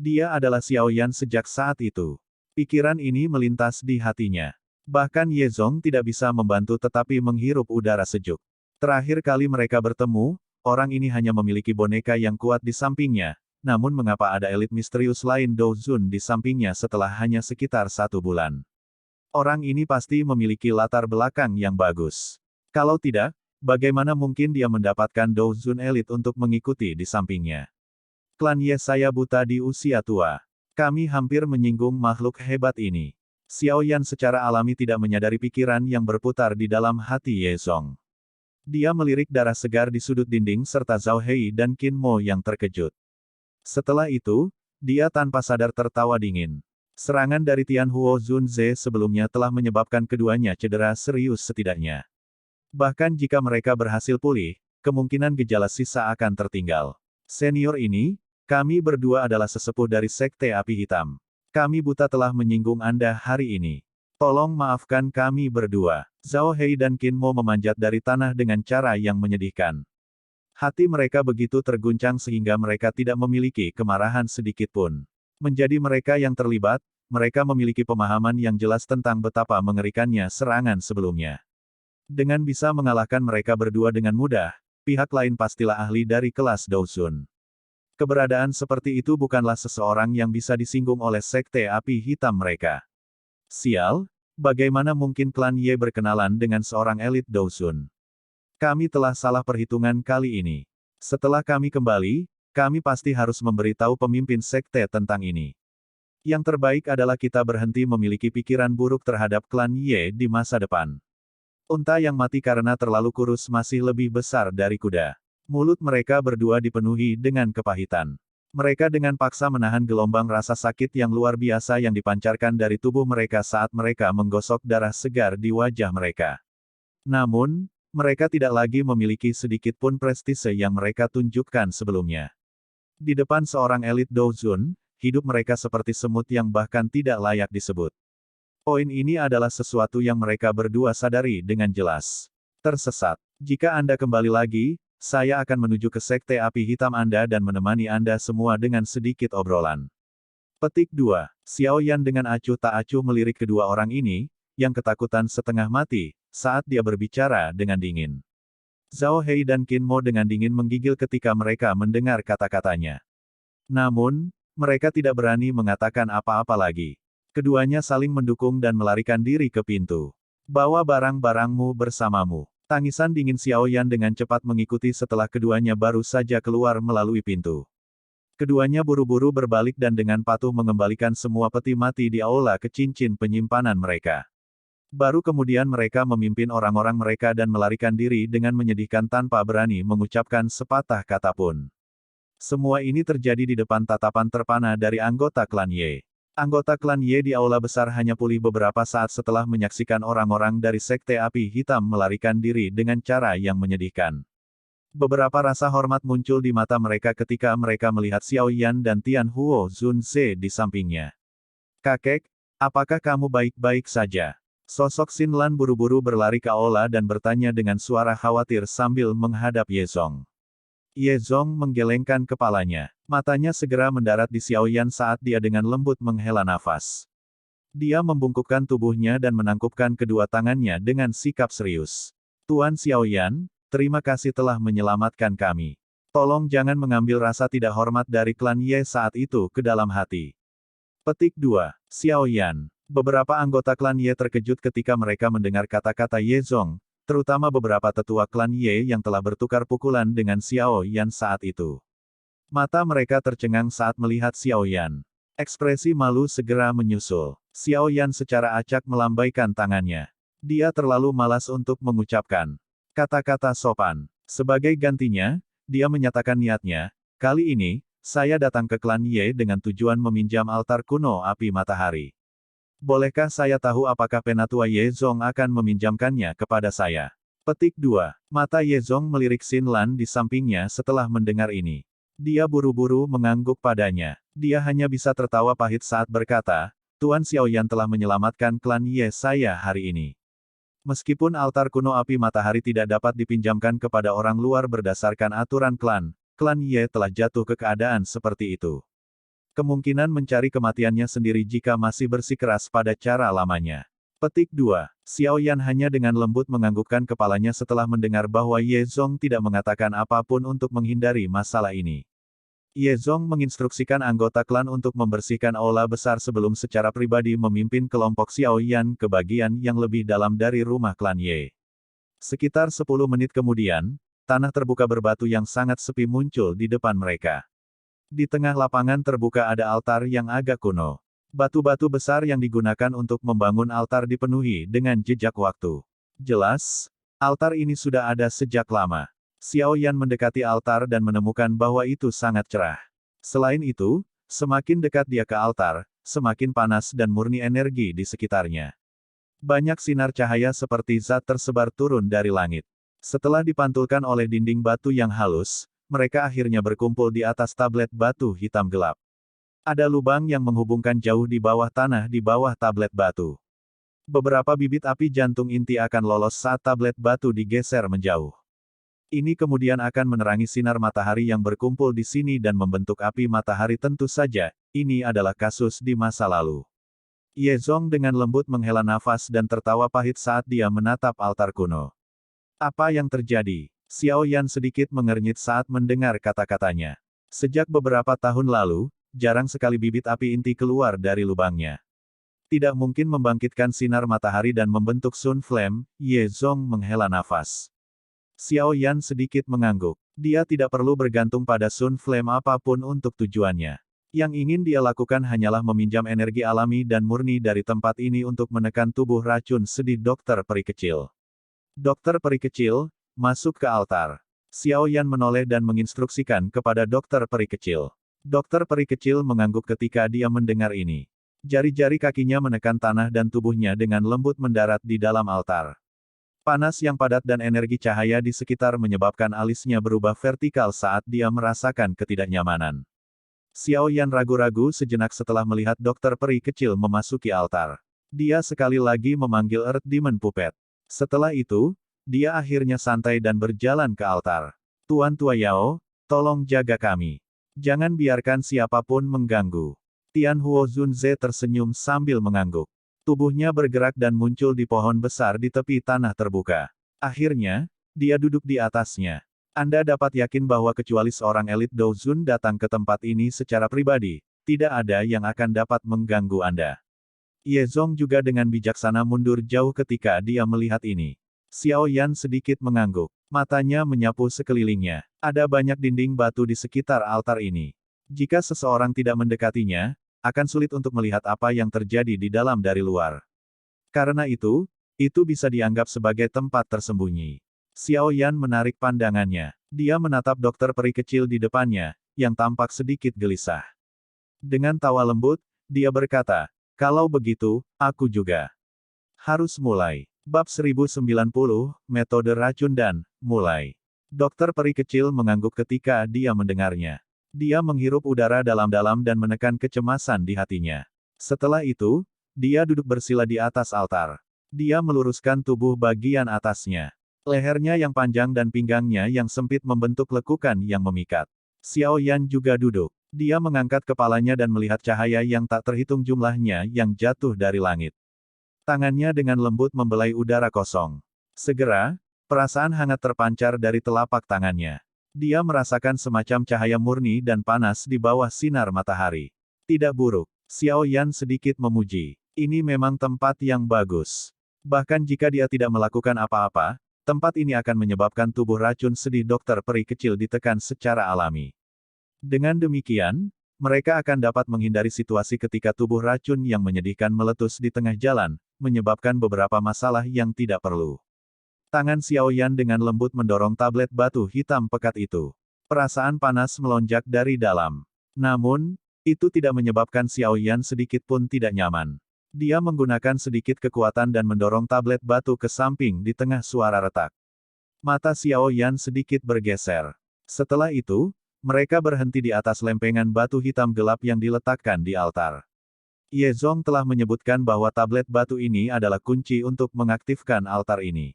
Dia adalah Xiaoyan sejak saat itu. Pikiran ini melintas di hatinya. Bahkan Ye Zong tidak bisa membantu tetapi menghirup udara sejuk. Terakhir kali mereka bertemu, orang ini hanya memiliki boneka yang kuat di sampingnya, namun mengapa ada elit misterius lain Douzun di sampingnya setelah hanya sekitar 1 bulan? Orang ini pasti memiliki latar belakang yang bagus. Kalau tidak, bagaimana mungkin dia mendapatkan Douzun elit untuk mengikuti di sampingnya? Klan Ye saya buta di usia tua. Kami hampir menyinggung makhluk hebat ini. Xiaoyan secara alami tidak menyadari pikiran yang berputar di dalam hati Ye Zong. Dia melirik darah segar di sudut dinding serta Zhao Hei dan Qin Mo yang terkejut. Setelah itu, dia tanpa sadar tertawa dingin. Serangan dari Tian Huo Zunze sebelumnya telah menyebabkan keduanya cedera serius setidaknya. Bahkan jika mereka berhasil pulih, kemungkinan gejala sisa akan tertinggal. Senior ini, kami berdua adalah sesepuh dari Sekte Api Hitam. Kami buta telah menyinggung Anda hari ini. Tolong maafkan kami berdua. Zhao Hei dan Qin Mo memanjat dari tanah dengan cara yang menyedihkan. Hati mereka begitu terguncang sehingga mereka tidak memiliki kemarahan sedikit pun. Menjadi mereka yang terlibat, mereka memiliki pemahaman yang jelas tentang betapa mengerikannya serangan sebelumnya. Dengan bisa mengalahkan mereka berdua dengan mudah, pihak lain pastilah ahli dari kelas Douzun. Keberadaan seperti itu bukanlah seseorang yang bisa disinggung oleh Sekte Api Hitam mereka. Sial, bagaimana mungkin klan Ye berkenalan dengan seorang elit Douzun? Kami telah salah perhitungan kali ini. Setelah kami kembali, kami pasti harus memberitahu pemimpin sekte tentang ini. Yang terbaik adalah kita berhenti memiliki pikiran buruk terhadap klan Ye di masa depan. Unta yang mati karena terlalu kurus masih lebih besar dari kuda. Mulut mereka berdua dipenuhi dengan kepahitan. Mereka dengan paksa menahan gelombang rasa sakit yang luar biasa yang dipancarkan dari tubuh mereka saat mereka menggosok darah segar di wajah mereka. Namun, mereka tidak lagi memiliki sedikit pun prestise yang mereka tunjukkan sebelumnya. Di depan seorang elit Douzun, hidup mereka seperti semut yang bahkan tidak layak disebut. Poin ini adalah sesuatu yang mereka berdua sadari dengan jelas. Tersesat. Jika Anda kembali lagi, saya akan menuju ke Sekte Api Hitam Anda dan menemani Anda semua dengan sedikit obrolan. Petik 2. Xiao Yan dengan acuh tak acuh melirik kedua orang ini, yang ketakutan setengah mati, saat dia berbicara dengan dingin. Zhao Hei dan Qin Mo dengan dingin menggigil ketika mereka mendengar kata-katanya. Namun, mereka tidak berani mengatakan apa-apa lagi. Keduanya saling mendukung dan melarikan diri ke pintu. Bawa barang-barangmu bersamamu. Tangisan dingin Xiao Yan dengan cepat mengikuti setelah keduanya baru saja keluar melalui pintu. Keduanya buru-buru berbalik dan dengan patuh mengembalikan semua peti mati di aula ke cincin penyimpanan mereka. Baru kemudian mereka memimpin orang-orang mereka dan melarikan diri dengan menyedihkan tanpa berani mengucapkan sepatah kata pun. Semua ini terjadi di depan tatapan terpana dari anggota klan Ye. Anggota klan Ye di aula besar hanya pulih beberapa saat setelah menyaksikan orang-orang dari Sekte Api Hitam melarikan diri dengan cara yang menyedihkan. Beberapa rasa hormat muncul di mata mereka ketika mereka melihat Xiao Yan dan Tian Huo Zunze di sampingnya. Kakek, apakah kamu baik-baik saja? Sosok Xin Lan buru-buru berlari ke aula dan bertanya dengan suara khawatir sambil menghadap Ye Zong. Ye Zong menggelengkan kepalanya. Matanya segera mendarat di Xiao Yan saat dia dengan lembut menghela nafas. Dia membungkukkan tubuhnya dan menangkupkan kedua tangannya dengan sikap serius. Tuan Xiao Yan, terima kasih telah menyelamatkan kami. Tolong jangan mengambil rasa tidak hormat dari klan Ye saat itu ke dalam hati. Petik 2. Xiao Yan. Beberapa anggota klan Ye terkejut ketika mereka mendengar kata-kata Ye Zong, terutama beberapa tetua klan Ye yang telah bertukar pukulan dengan Xiao Yan saat itu. Mata mereka tercengang saat melihat Xiao Yan. Ekspresi malu segera menyusul. Xiao Yan secara acak melambaikan tangannya. Dia terlalu malas untuk mengucapkan kata-kata sopan. Sebagai gantinya, dia menyatakan niatnya, kali ini, saya datang ke klan Ye dengan tujuan meminjam altar kuno api matahari. Bolehkah saya tahu apakah Penatua Ye Zong akan meminjamkannya kepada saya? Petik 2. Mata Ye Zong melirik Xin Lan di sampingnya setelah mendengar ini. Dia buru-buru mengangguk padanya. Dia hanya bisa tertawa pahit saat berkata, Tuan Xiao Yan telah menyelamatkan klan Ye saya hari ini. Meskipun altar kuno api matahari tidak dapat dipinjamkan kepada orang luar berdasarkan aturan klan Ye telah jatuh ke keadaan seperti itu. Kemungkinan mencari kematiannya sendiri jika masih bersikeras pada cara lamanya. Petik 2. Xiao Yan hanya dengan lembut menganggukkan kepalanya setelah mendengar bahwa Ye Zong tidak mengatakan apapun untuk menghindari masalah ini. Ye Zong menginstruksikan anggota klan untuk membersihkan aula besar sebelum secara pribadi memimpin kelompok Xiao Yan ke bagian yang lebih dalam dari rumah klan Ye. Sekitar 10 menit kemudian, tanah terbuka berbatu yang sangat sepi muncul di depan mereka. Di tengah lapangan terbuka ada altar yang agak kuno. Batu-batu besar yang digunakan untuk membangun altar dipenuhi dengan jejak waktu. Jelas, altar ini sudah ada sejak lama. Xiao Yan mendekati altar dan menemukan bahwa itu sangat cerah. Selain itu, semakin dekat dia ke altar, semakin panas dan murni energi di sekitarnya. Banyak sinar cahaya seperti zat tersebar turun dari langit. Setelah dipantulkan oleh dinding batu yang halus, mereka akhirnya berkumpul di atas tablet batu hitam gelap. Ada lubang yang menghubungkan jauh di bawah tanah di bawah tablet batu. Beberapa bibit api jantung inti akan lolos saat tablet batu digeser menjauh. Ini kemudian akan menerangi sinar matahari yang berkumpul di sini dan membentuk api matahari tentu saja, ini adalah kasus di masa lalu. Ye Zong dengan lembut menghela nafas dan tertawa pahit saat dia menatap altar kuno. Apa yang terjadi? Xiao Yan sedikit mengernyit saat mendengar kata-katanya. Sejak beberapa tahun lalu, jarang sekali bibit api inti keluar dari lubangnya. Tidak mungkin membangkitkan sinar matahari dan membentuk Sun Flame, Ye Zong menghela nafas. Xiao Yan sedikit mengangguk. Dia tidak perlu bergantung pada Sun Flame apapun untuk tujuannya. Yang ingin dia lakukan hanyalah meminjam energi alami dan murni dari tempat ini untuk menekan tubuh racun sedih Dokter Peri Kecil. Dokter Peri Kecil, masuk ke altar. Xiao Yan menoleh dan menginstruksikan kepada Dokter Peri Kecil. Dokter Peri Kecil mengangguk ketika dia mendengar ini. Jari-jari kakinya menekan tanah dan tubuhnya dengan lembut mendarat di dalam altar. Panas yang padat dan energi cahaya di sekitar menyebabkan alisnya berubah vertikal saat dia merasakan ketidaknyamanan. Xiao Yan ragu-ragu sejenak setelah melihat Dokter Peri Kecil memasuki altar. Dia sekali lagi memanggil Earth Demon Puppet. Setelah itu, dia akhirnya santai dan berjalan ke altar. Tuan Tua Yao, tolong jaga kami. Jangan biarkan siapapun mengganggu. Tian Huo Zunze tersenyum sambil mengangguk. Tubuhnya bergerak dan muncul di pohon besar di tepi tanah terbuka. Akhirnya, dia duduk di atasnya. Anda dapat yakin bahwa kecuali seorang elit Douzun datang ke tempat ini secara pribadi, tidak ada yang akan dapat mengganggu Anda. Ye Zong juga dengan bijaksana mundur jauh ketika dia melihat ini. Xiao Yan sedikit mengangguk. Matanya menyapu sekelilingnya. Ada banyak dinding batu di sekitar altar ini. Jika seseorang tidak mendekatinya, akan sulit untuk melihat apa yang terjadi di dalam dari luar. Karena itu bisa dianggap sebagai tempat tersembunyi. Xiao Yan menarik pandangannya. Dia menatap dokter peri kecil di depannya, yang tampak sedikit gelisah. Dengan tawa lembut, dia berkata, kalau begitu, aku juga harus mulai. Bab 1090, Metode Racun dan mulai. Dokter peri kecil mengangguk ketika dia mendengarnya. Dia menghirup udara dalam-dalam dan menekan kecemasan di hatinya. Setelah itu, dia duduk bersila di atas altar. Dia meluruskan tubuh bagian atasnya. Lehernya yang panjang dan pinggangnya yang sempit membentuk lekukan yang memikat. Xiao Yan juga duduk. Dia mengangkat kepalanya dan melihat cahaya yang tak terhitung jumlahnya yang jatuh dari langit. Tangannya dengan lembut membelai udara kosong. Segera, perasaan hangat terpancar dari telapak tangannya. Dia merasakan semacam cahaya murni dan panas di bawah sinar matahari. Tidak buruk. Xiao Yan sedikit memuji. Ini memang tempat yang bagus. Bahkan jika dia tidak melakukan apa-apa, tempat ini akan menyebabkan tubuh racun sedih dokter peri kecil ditekan secara alami. Dengan demikian, mereka akan dapat menghindari situasi ketika tubuh racun yang menyedihkan meletus di tengah jalan, menyebabkan beberapa masalah yang tidak perlu. Tangan Xiao Yan dengan lembut mendorong tablet batu hitam pekat itu. Perasaan panas melonjak dari dalam. Namun, itu tidak menyebabkan Xiao Yan sedikit pun tidak nyaman. Dia menggunakan sedikit kekuatan dan mendorong tablet batu ke samping di tengah suara retak. Mata Xiao Yan sedikit bergeser. Setelah itu, mereka berhenti di atas lempengan batu hitam gelap yang diletakkan di altar. Ye Zong telah menyebutkan bahwa tablet batu ini adalah kunci untuk mengaktifkan altar ini.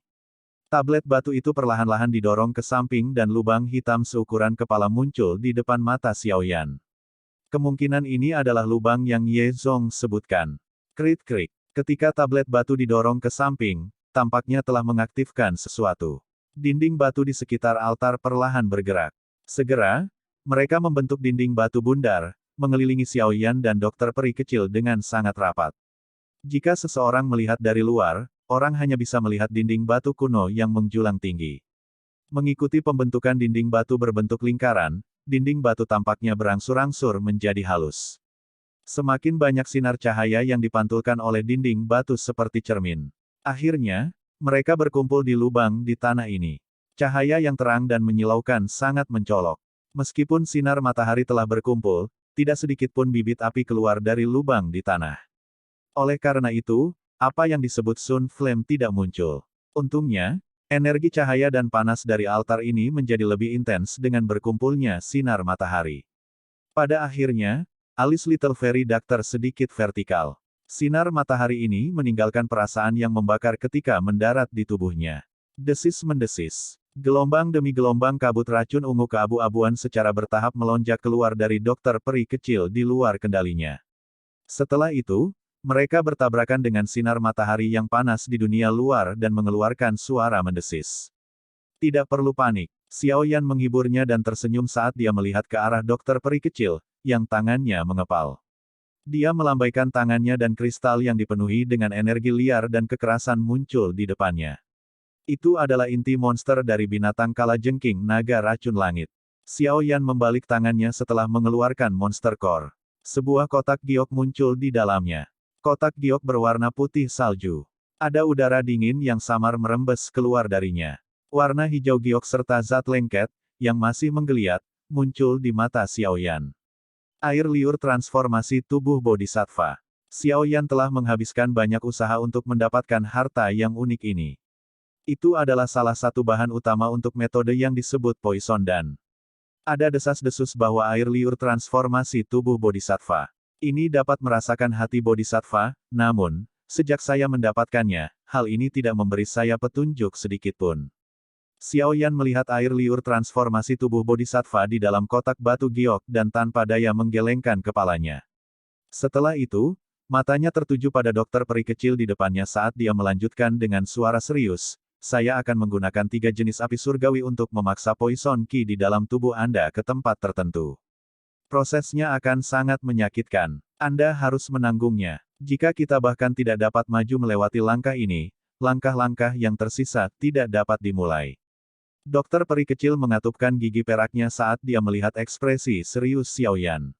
Tablet batu itu perlahan-lahan didorong ke samping dan lubang hitam seukuran kepala muncul di depan mata Xiao Yan. Kemungkinan ini adalah lubang yang Ye Zong sebutkan. Krik-krik. Ketika tablet batu didorong ke samping, tampaknya telah mengaktifkan sesuatu. Dinding batu di sekitar altar perlahan bergerak. Segera, mereka membentuk dinding batu bundar, mengelilingi Xiao Yan dan dokter peri kecil dengan sangat rapat. Jika seseorang melihat dari luar, orang hanya bisa melihat dinding batu kuno yang menjulang tinggi. Mengikuti pembentukan dinding batu berbentuk lingkaran, dinding batu tampaknya berangsur-angsur menjadi halus. Semakin banyak sinar cahaya yang dipantulkan oleh dinding batu seperti cermin. Akhirnya, mereka berkumpul di lubang di tanah ini. Cahaya yang terang dan menyilaukan sangat mencolok. Meskipun sinar matahari telah berkumpul, tidak sedikit pun bibit api keluar dari lubang di tanah. Oleh karena itu, apa yang disebut Sun Flame tidak muncul. Untungnya, energi cahaya dan panas dari altar ini menjadi lebih intens dengan berkumpulnya sinar matahari. Pada akhirnya, alis Little Fairy Doctor sedikit vertikal. Sinar matahari ini meninggalkan perasaan yang membakar ketika mendarat di tubuhnya. Desis mendesis. Gelombang demi gelombang kabut racun ungu keabu-abuan secara bertahap melonjak keluar dari dokter peri kecil di luar kendalinya. Setelah itu, mereka bertabrakan dengan sinar matahari yang panas di dunia luar dan mengeluarkan suara mendesis. Tidak perlu panik. Xiao Yan menghiburnya dan tersenyum saat dia melihat ke arah dokter peri kecil, yang tangannya mengepal. Dia melambaikan tangannya dan kristal yang dipenuhi dengan energi liar dan kekerasan muncul di depannya. Itu adalah inti monster dari binatang kalajengking naga racun langit. Xiao Yan membalik tangannya setelah mengeluarkan monster core. Sebuah kotak giok muncul di dalamnya. Kotak giok berwarna putih salju. Ada udara dingin yang samar merembes keluar darinya. Warna hijau giok serta zat lengket, yang masih menggeliat, muncul di mata Xiao Yan. Air liur transformasi tubuh Bodhisattva. Xiao Yan telah menghabiskan banyak usaha untuk mendapatkan harta yang unik ini. Itu adalah salah satu bahan utama untuk metode yang disebut Poison Dan. Ada desas-desus bahwa air liur transformasi tubuh Bodhisattva ini dapat merasakan hati Bodhisattva, namun, sejak saya mendapatkannya, hal ini tidak memberi saya petunjuk sedikitpun. Xiao Yan melihat air liur transformasi tubuh bodhisattva di dalam kotak batu giok dan tanpa daya menggelengkan kepalanya. Setelah itu, matanya tertuju pada dokter peri kecil di depannya saat dia melanjutkan dengan suara serius, saya akan menggunakan 3 jenis api surgawi untuk memaksa poison ki di dalam tubuh Anda ke tempat tertentu. Prosesnya akan sangat menyakitkan. Anda harus menanggungnya. Jika kita bahkan tidak dapat maju melewati langkah ini, langkah-langkah yang tersisa tidak dapat dimulai. Dokter peri kecil mengatupkan gigi peraknya saat dia melihat ekspresi serius Xiao Yan.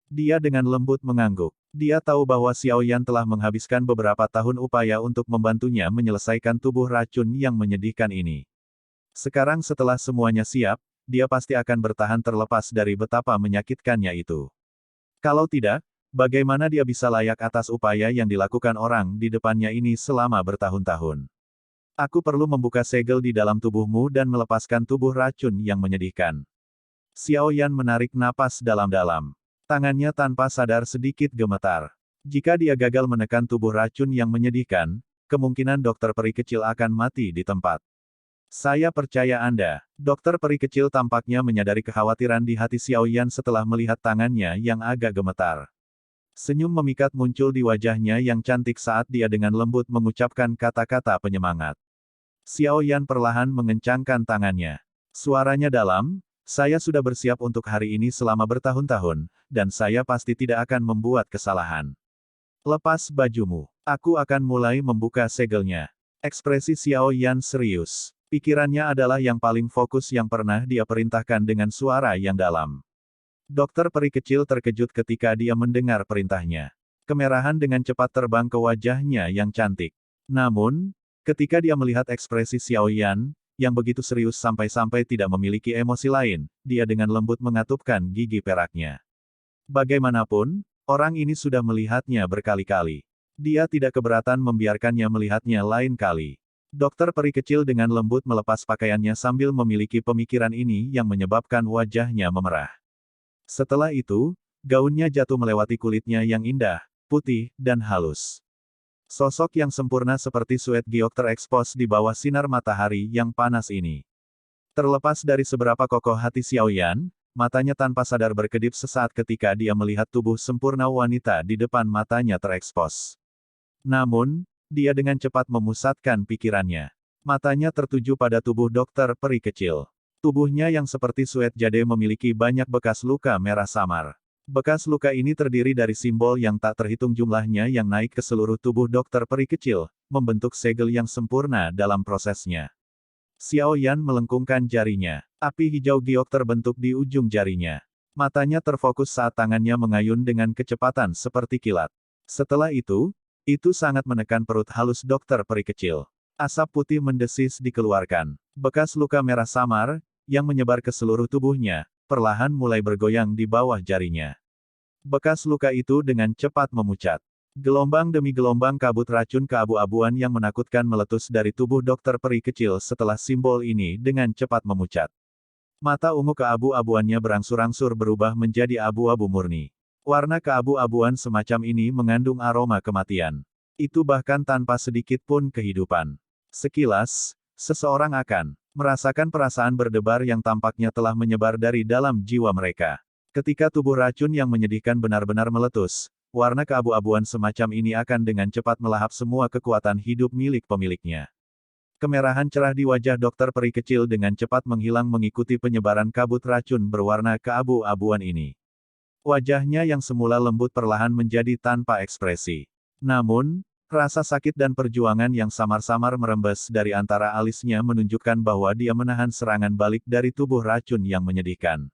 Dia dengan lembut mengangguk. Dia tahu bahwa Xiao Yan telah menghabiskan beberapa tahun upaya untuk membantunya menyelesaikan tubuh racun yang menyedihkan ini. Sekarang setelah semuanya siap, dia pasti akan bertahan terlepas dari betapa menyakitkannya itu. Kalau tidak, bagaimana dia bisa layak atas upaya yang dilakukan orang di depannya ini selama bertahun-tahun? Aku perlu membuka segel di dalam tubuhmu dan melepaskan tubuh racun yang menyedihkan. Xiao Yan menarik napas dalam-dalam. Tangannya tanpa sadar sedikit gemetar. Jika dia gagal menekan tubuh racun yang menyedihkan, kemungkinan dokter peri kecil akan mati di tempat. Saya percaya Anda. Dokter peri kecil tampaknya menyadari kekhawatiran di hati Xiao Yan setelah melihat tangannya yang agak gemetar. Senyum memikat muncul di wajahnya yang cantik saat dia dengan lembut mengucapkan kata-kata penyemangat. Xiao Yan perlahan mengencangkan tangannya. Suaranya dalam, saya sudah bersiap untuk hari ini selama bertahun-tahun, dan saya pasti tidak akan membuat kesalahan. Lepas bajumu. Aku akan mulai membuka segelnya. Ekspresi Xiao Yan serius. Pikirannya adalah yang paling fokus yang pernah dia perintahkan dengan suara yang dalam. Dokter peri kecil terkejut ketika dia mendengar perintahnya. Kemerahan dengan cepat terbang ke wajahnya yang cantik. Namun, ketika dia melihat ekspresi Xiao Yan, yang begitu serius sampai-sampai tidak memiliki emosi lain, dia dengan lembut mengatupkan gigi peraknya. Bagaimanapun, orang ini sudah melihatnya berkali-kali. Dia tidak keberatan membiarkannya melihatnya lain kali. Dokter peri kecil dengan lembut melepas pakaiannya sambil memiliki pemikiran ini yang menyebabkan wajahnya memerah. Setelah itu, gaunnya jatuh melewati kulitnya yang indah, putih, dan halus. Sosok yang sempurna seperti suet giok terekspos di bawah sinar matahari yang panas ini. Terlepas dari seberapa kokoh hati Xiao Yan, matanya tanpa sadar berkedip sesaat ketika dia melihat tubuh sempurna wanita di depan matanya terekspos. Namun, dia dengan cepat memusatkan pikirannya. Matanya tertuju pada tubuh dokter peri kecil. Tubuhnya yang seperti suet jade memiliki banyak bekas luka merah samar. Bekas luka ini terdiri dari simbol yang tak terhitung jumlahnya yang naik ke seluruh tubuh dokter peri kecil, membentuk segel yang sempurna dalam prosesnya. Xiao Yan melengkungkan jarinya. Api hijau giok terbentuk di ujung jarinya. Matanya terfokus saat tangannya mengayun dengan kecepatan seperti kilat. Setelah itu sangat menekan perut halus dokter peri kecil. Asap putih mendesis dikeluarkan. Bekas luka merah samar, yang menyebar ke seluruh tubuhnya, perlahan mulai bergoyang di bawah jarinya. Bekas luka itu dengan cepat memucat. Gelombang demi gelombang kabut racun keabu-abuan yang menakutkan meletus dari tubuh dokter peri kecil setelah simbol ini dengan cepat memucat. Mata ungu keabu-abuannya berangsur-angsur berubah menjadi abu-abu murni. Warna keabu-abuan semacam ini mengandung aroma kematian. Itu bahkan tanpa sedikit pun kehidupan. Sekilas, seseorang akan merasakan perasaan berdebar yang tampaknya telah menyebar dari dalam jiwa mereka. Ketika tubuh racun yang menyedihkan benar-benar meletus, warna keabu-abuan semacam ini akan dengan cepat melahap semua kekuatan hidup milik pemiliknya. Kemerahan cerah di wajah dokter peri kecil dengan cepat menghilang mengikuti penyebaran kabut racun berwarna keabu-abuan ini. Wajahnya yang semula lembut perlahan menjadi tanpa ekspresi. Namun, rasa sakit dan perjuangan yang samar-samar merembes dari antara alisnya menunjukkan bahwa dia menahan serangan balik dari tubuh racun yang menyedihkan.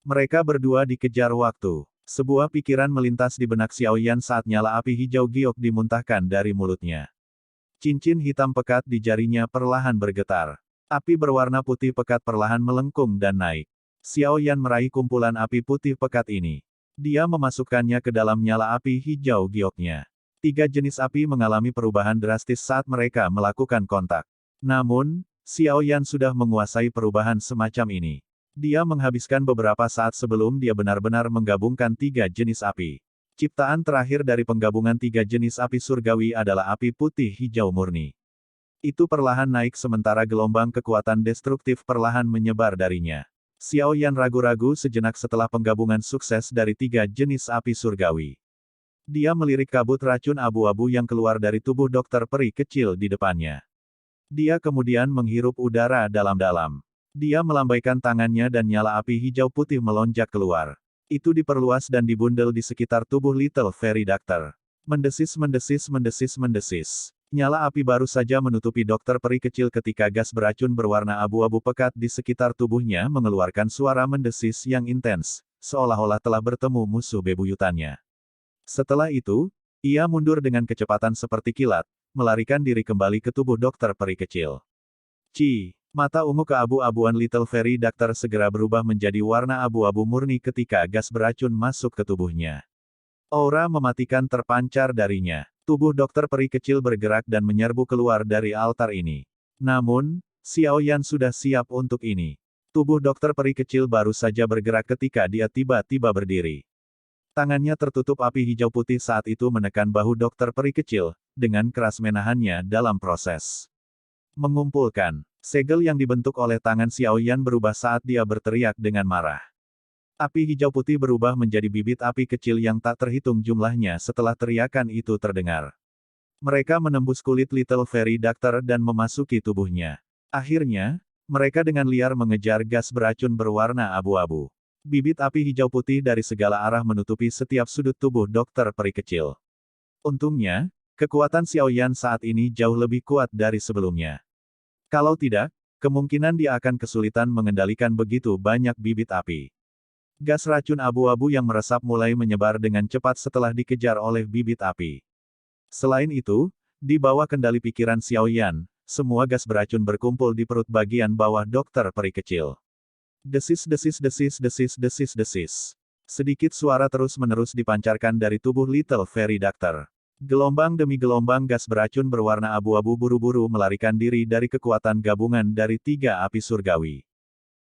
Mereka berdua dikejar waktu. Sebuah pikiran melintas di benak Xiao Yan saat nyala api hijau giok dimuntahkan dari mulutnya. Cincin hitam pekat di jarinya perlahan bergetar. Api berwarna putih pekat perlahan melengkung dan naik. Xiao Yan meraih kumpulan api putih pekat ini. Dia memasukkannya ke dalam nyala api hijau gioknya. 3 jenis api mengalami perubahan drastis saat mereka melakukan kontak. Namun, Xiao Yan sudah menguasai perubahan semacam ini. Dia menghabiskan beberapa saat sebelum dia benar-benar menggabungkan 3 jenis api. Ciptaan terakhir dari penggabungan tiga jenis api surgawi adalah api putih hijau murni. Itu perlahan naik sementara gelombang kekuatan destruktif perlahan menyebar darinya. Xiao Yan ragu-ragu sejenak setelah penggabungan sukses dari tiga jenis api surgawi. Dia melirik kabut racun abu-abu yang keluar dari tubuh dokter peri kecil di depannya. Dia kemudian menghirup udara dalam-dalam. Dia melambaikan tangannya dan nyala api hijau putih melonjak keluar. Itu diperluas dan dibundel di sekitar tubuh Little Fairy Doctor. Mendesis. Nyala api baru saja menutupi dokter peri kecil ketika gas beracun berwarna abu-abu pekat di sekitar tubuhnya mengeluarkan suara mendesis yang intens, seolah-olah telah bertemu musuh bebuyutannya. Setelah itu, ia mundur dengan kecepatan seperti kilat, melarikan diri kembali ke tubuh dokter peri kecil. Mata ungu keabu-abuan Little Fairy Doctor segera berubah menjadi warna abu-abu murni ketika gas beracun masuk ke tubuhnya. Aura mematikan terpancar darinya. Tubuh dokter peri kecil bergerak dan menyerbu keluar dari altar ini. Namun, Xiao Yan sudah siap untuk ini. Tubuh dokter peri kecil baru saja bergerak ketika dia tiba-tiba berdiri. Tangannya tertutup api hijau putih saat itu menekan bahu dokter peri kecil, dengan keras menahannya dalam proses mengumpulkan. Segel yang dibentuk oleh tangan Xiao Yan berubah saat dia berteriak dengan marah. Api hijau putih berubah menjadi bibit api kecil yang tak terhitung jumlahnya setelah teriakan itu terdengar. Mereka menembus kulit Little Fairy Doctor dan memasuki tubuhnya. Akhirnya, mereka dengan liar mengejar gas beracun berwarna abu-abu. Bibit api hijau putih dari segala arah menutupi setiap sudut tubuh dokter peri kecil. Untungnya, kekuatan Xiao Yan saat ini jauh lebih kuat dari sebelumnya. Kalau tidak, kemungkinan dia akan kesulitan mengendalikan begitu banyak bibit api. Gas racun abu-abu yang meresap mulai menyebar dengan cepat setelah dikejar oleh bibit api. Selain itu, di bawah kendali pikiran Xiao Yan, semua gas beracun berkumpul di perut bagian bawah dokter peri kecil. Desis. Sedikit suara terus-menerus dipancarkan dari tubuh Little Fairy Doctor. Gelombang demi gelombang gas beracun berwarna abu-abu buru-buru melarikan diri dari kekuatan gabungan dari tiga api surgawi.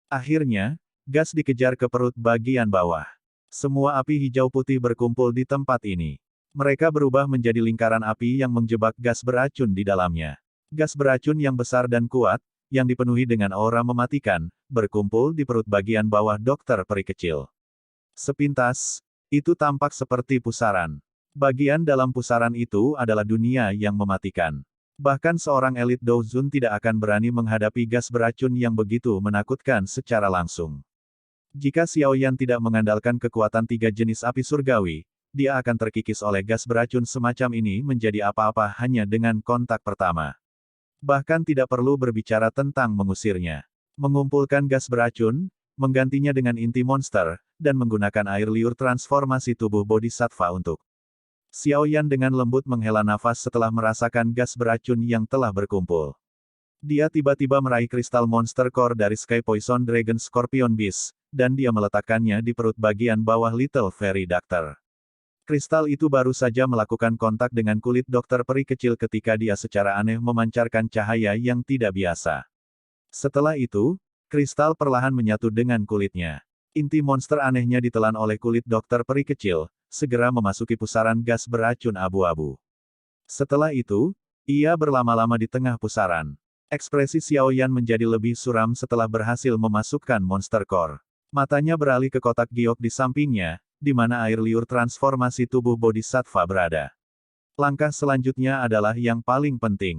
Akhirnya, gas dikejar ke perut bagian bawah. Semua api hijau putih berkumpul di tempat ini. Mereka berubah menjadi lingkaran api yang menjebak gas beracun di dalamnya. Gas beracun yang besar dan kuat, yang dipenuhi dengan aura mematikan, berkumpul di perut bagian bawah dokter peri kecil. Sepintas, itu tampak seperti pusaran. Bagian dalam pusaran itu adalah dunia yang mematikan. Bahkan seorang elit Douzun tidak akan berani menghadapi gas beracun yang begitu menakutkan secara langsung. Jika Xiao Yan tidak mengandalkan kekuatan tiga jenis api surgawi, dia akan terkikis oleh gas beracun semacam ini menjadi apa-apa hanya dengan kontak pertama. Bahkan tidak perlu berbicara tentang mengusirnya. Mengumpulkan gas beracun, menggantinya dengan inti monster, dan menggunakan air liur transformasi tubuh bodhisattva untuk Xiao Yan dengan lembut menghela nafas setelah merasakan gas beracun yang telah berkumpul. Dia tiba-tiba meraih kristal monster core dari Sky Poison Dragon Scorpion Beast, dan dia meletakkannya di perut bagian bawah Little Fairy Doctor. Kristal itu baru saja melakukan kontak dengan kulit dokter peri kecil ketika dia secara aneh memancarkan cahaya yang tidak biasa. Setelah itu, kristal perlahan menyatu dengan kulitnya. Inti monster anehnya ditelan oleh kulit dokter peri kecil, segera memasuki pusaran gas beracun abu-abu. Setelah itu, ia berlama-lama di tengah pusaran. Ekspresi Xiao Yan menjadi lebih suram setelah berhasil memasukkan monster core. Matanya beralih ke kotak giok di sampingnya, di mana air liur transformasi tubuh bodhisattva berada. Langkah selanjutnya adalah yang paling penting.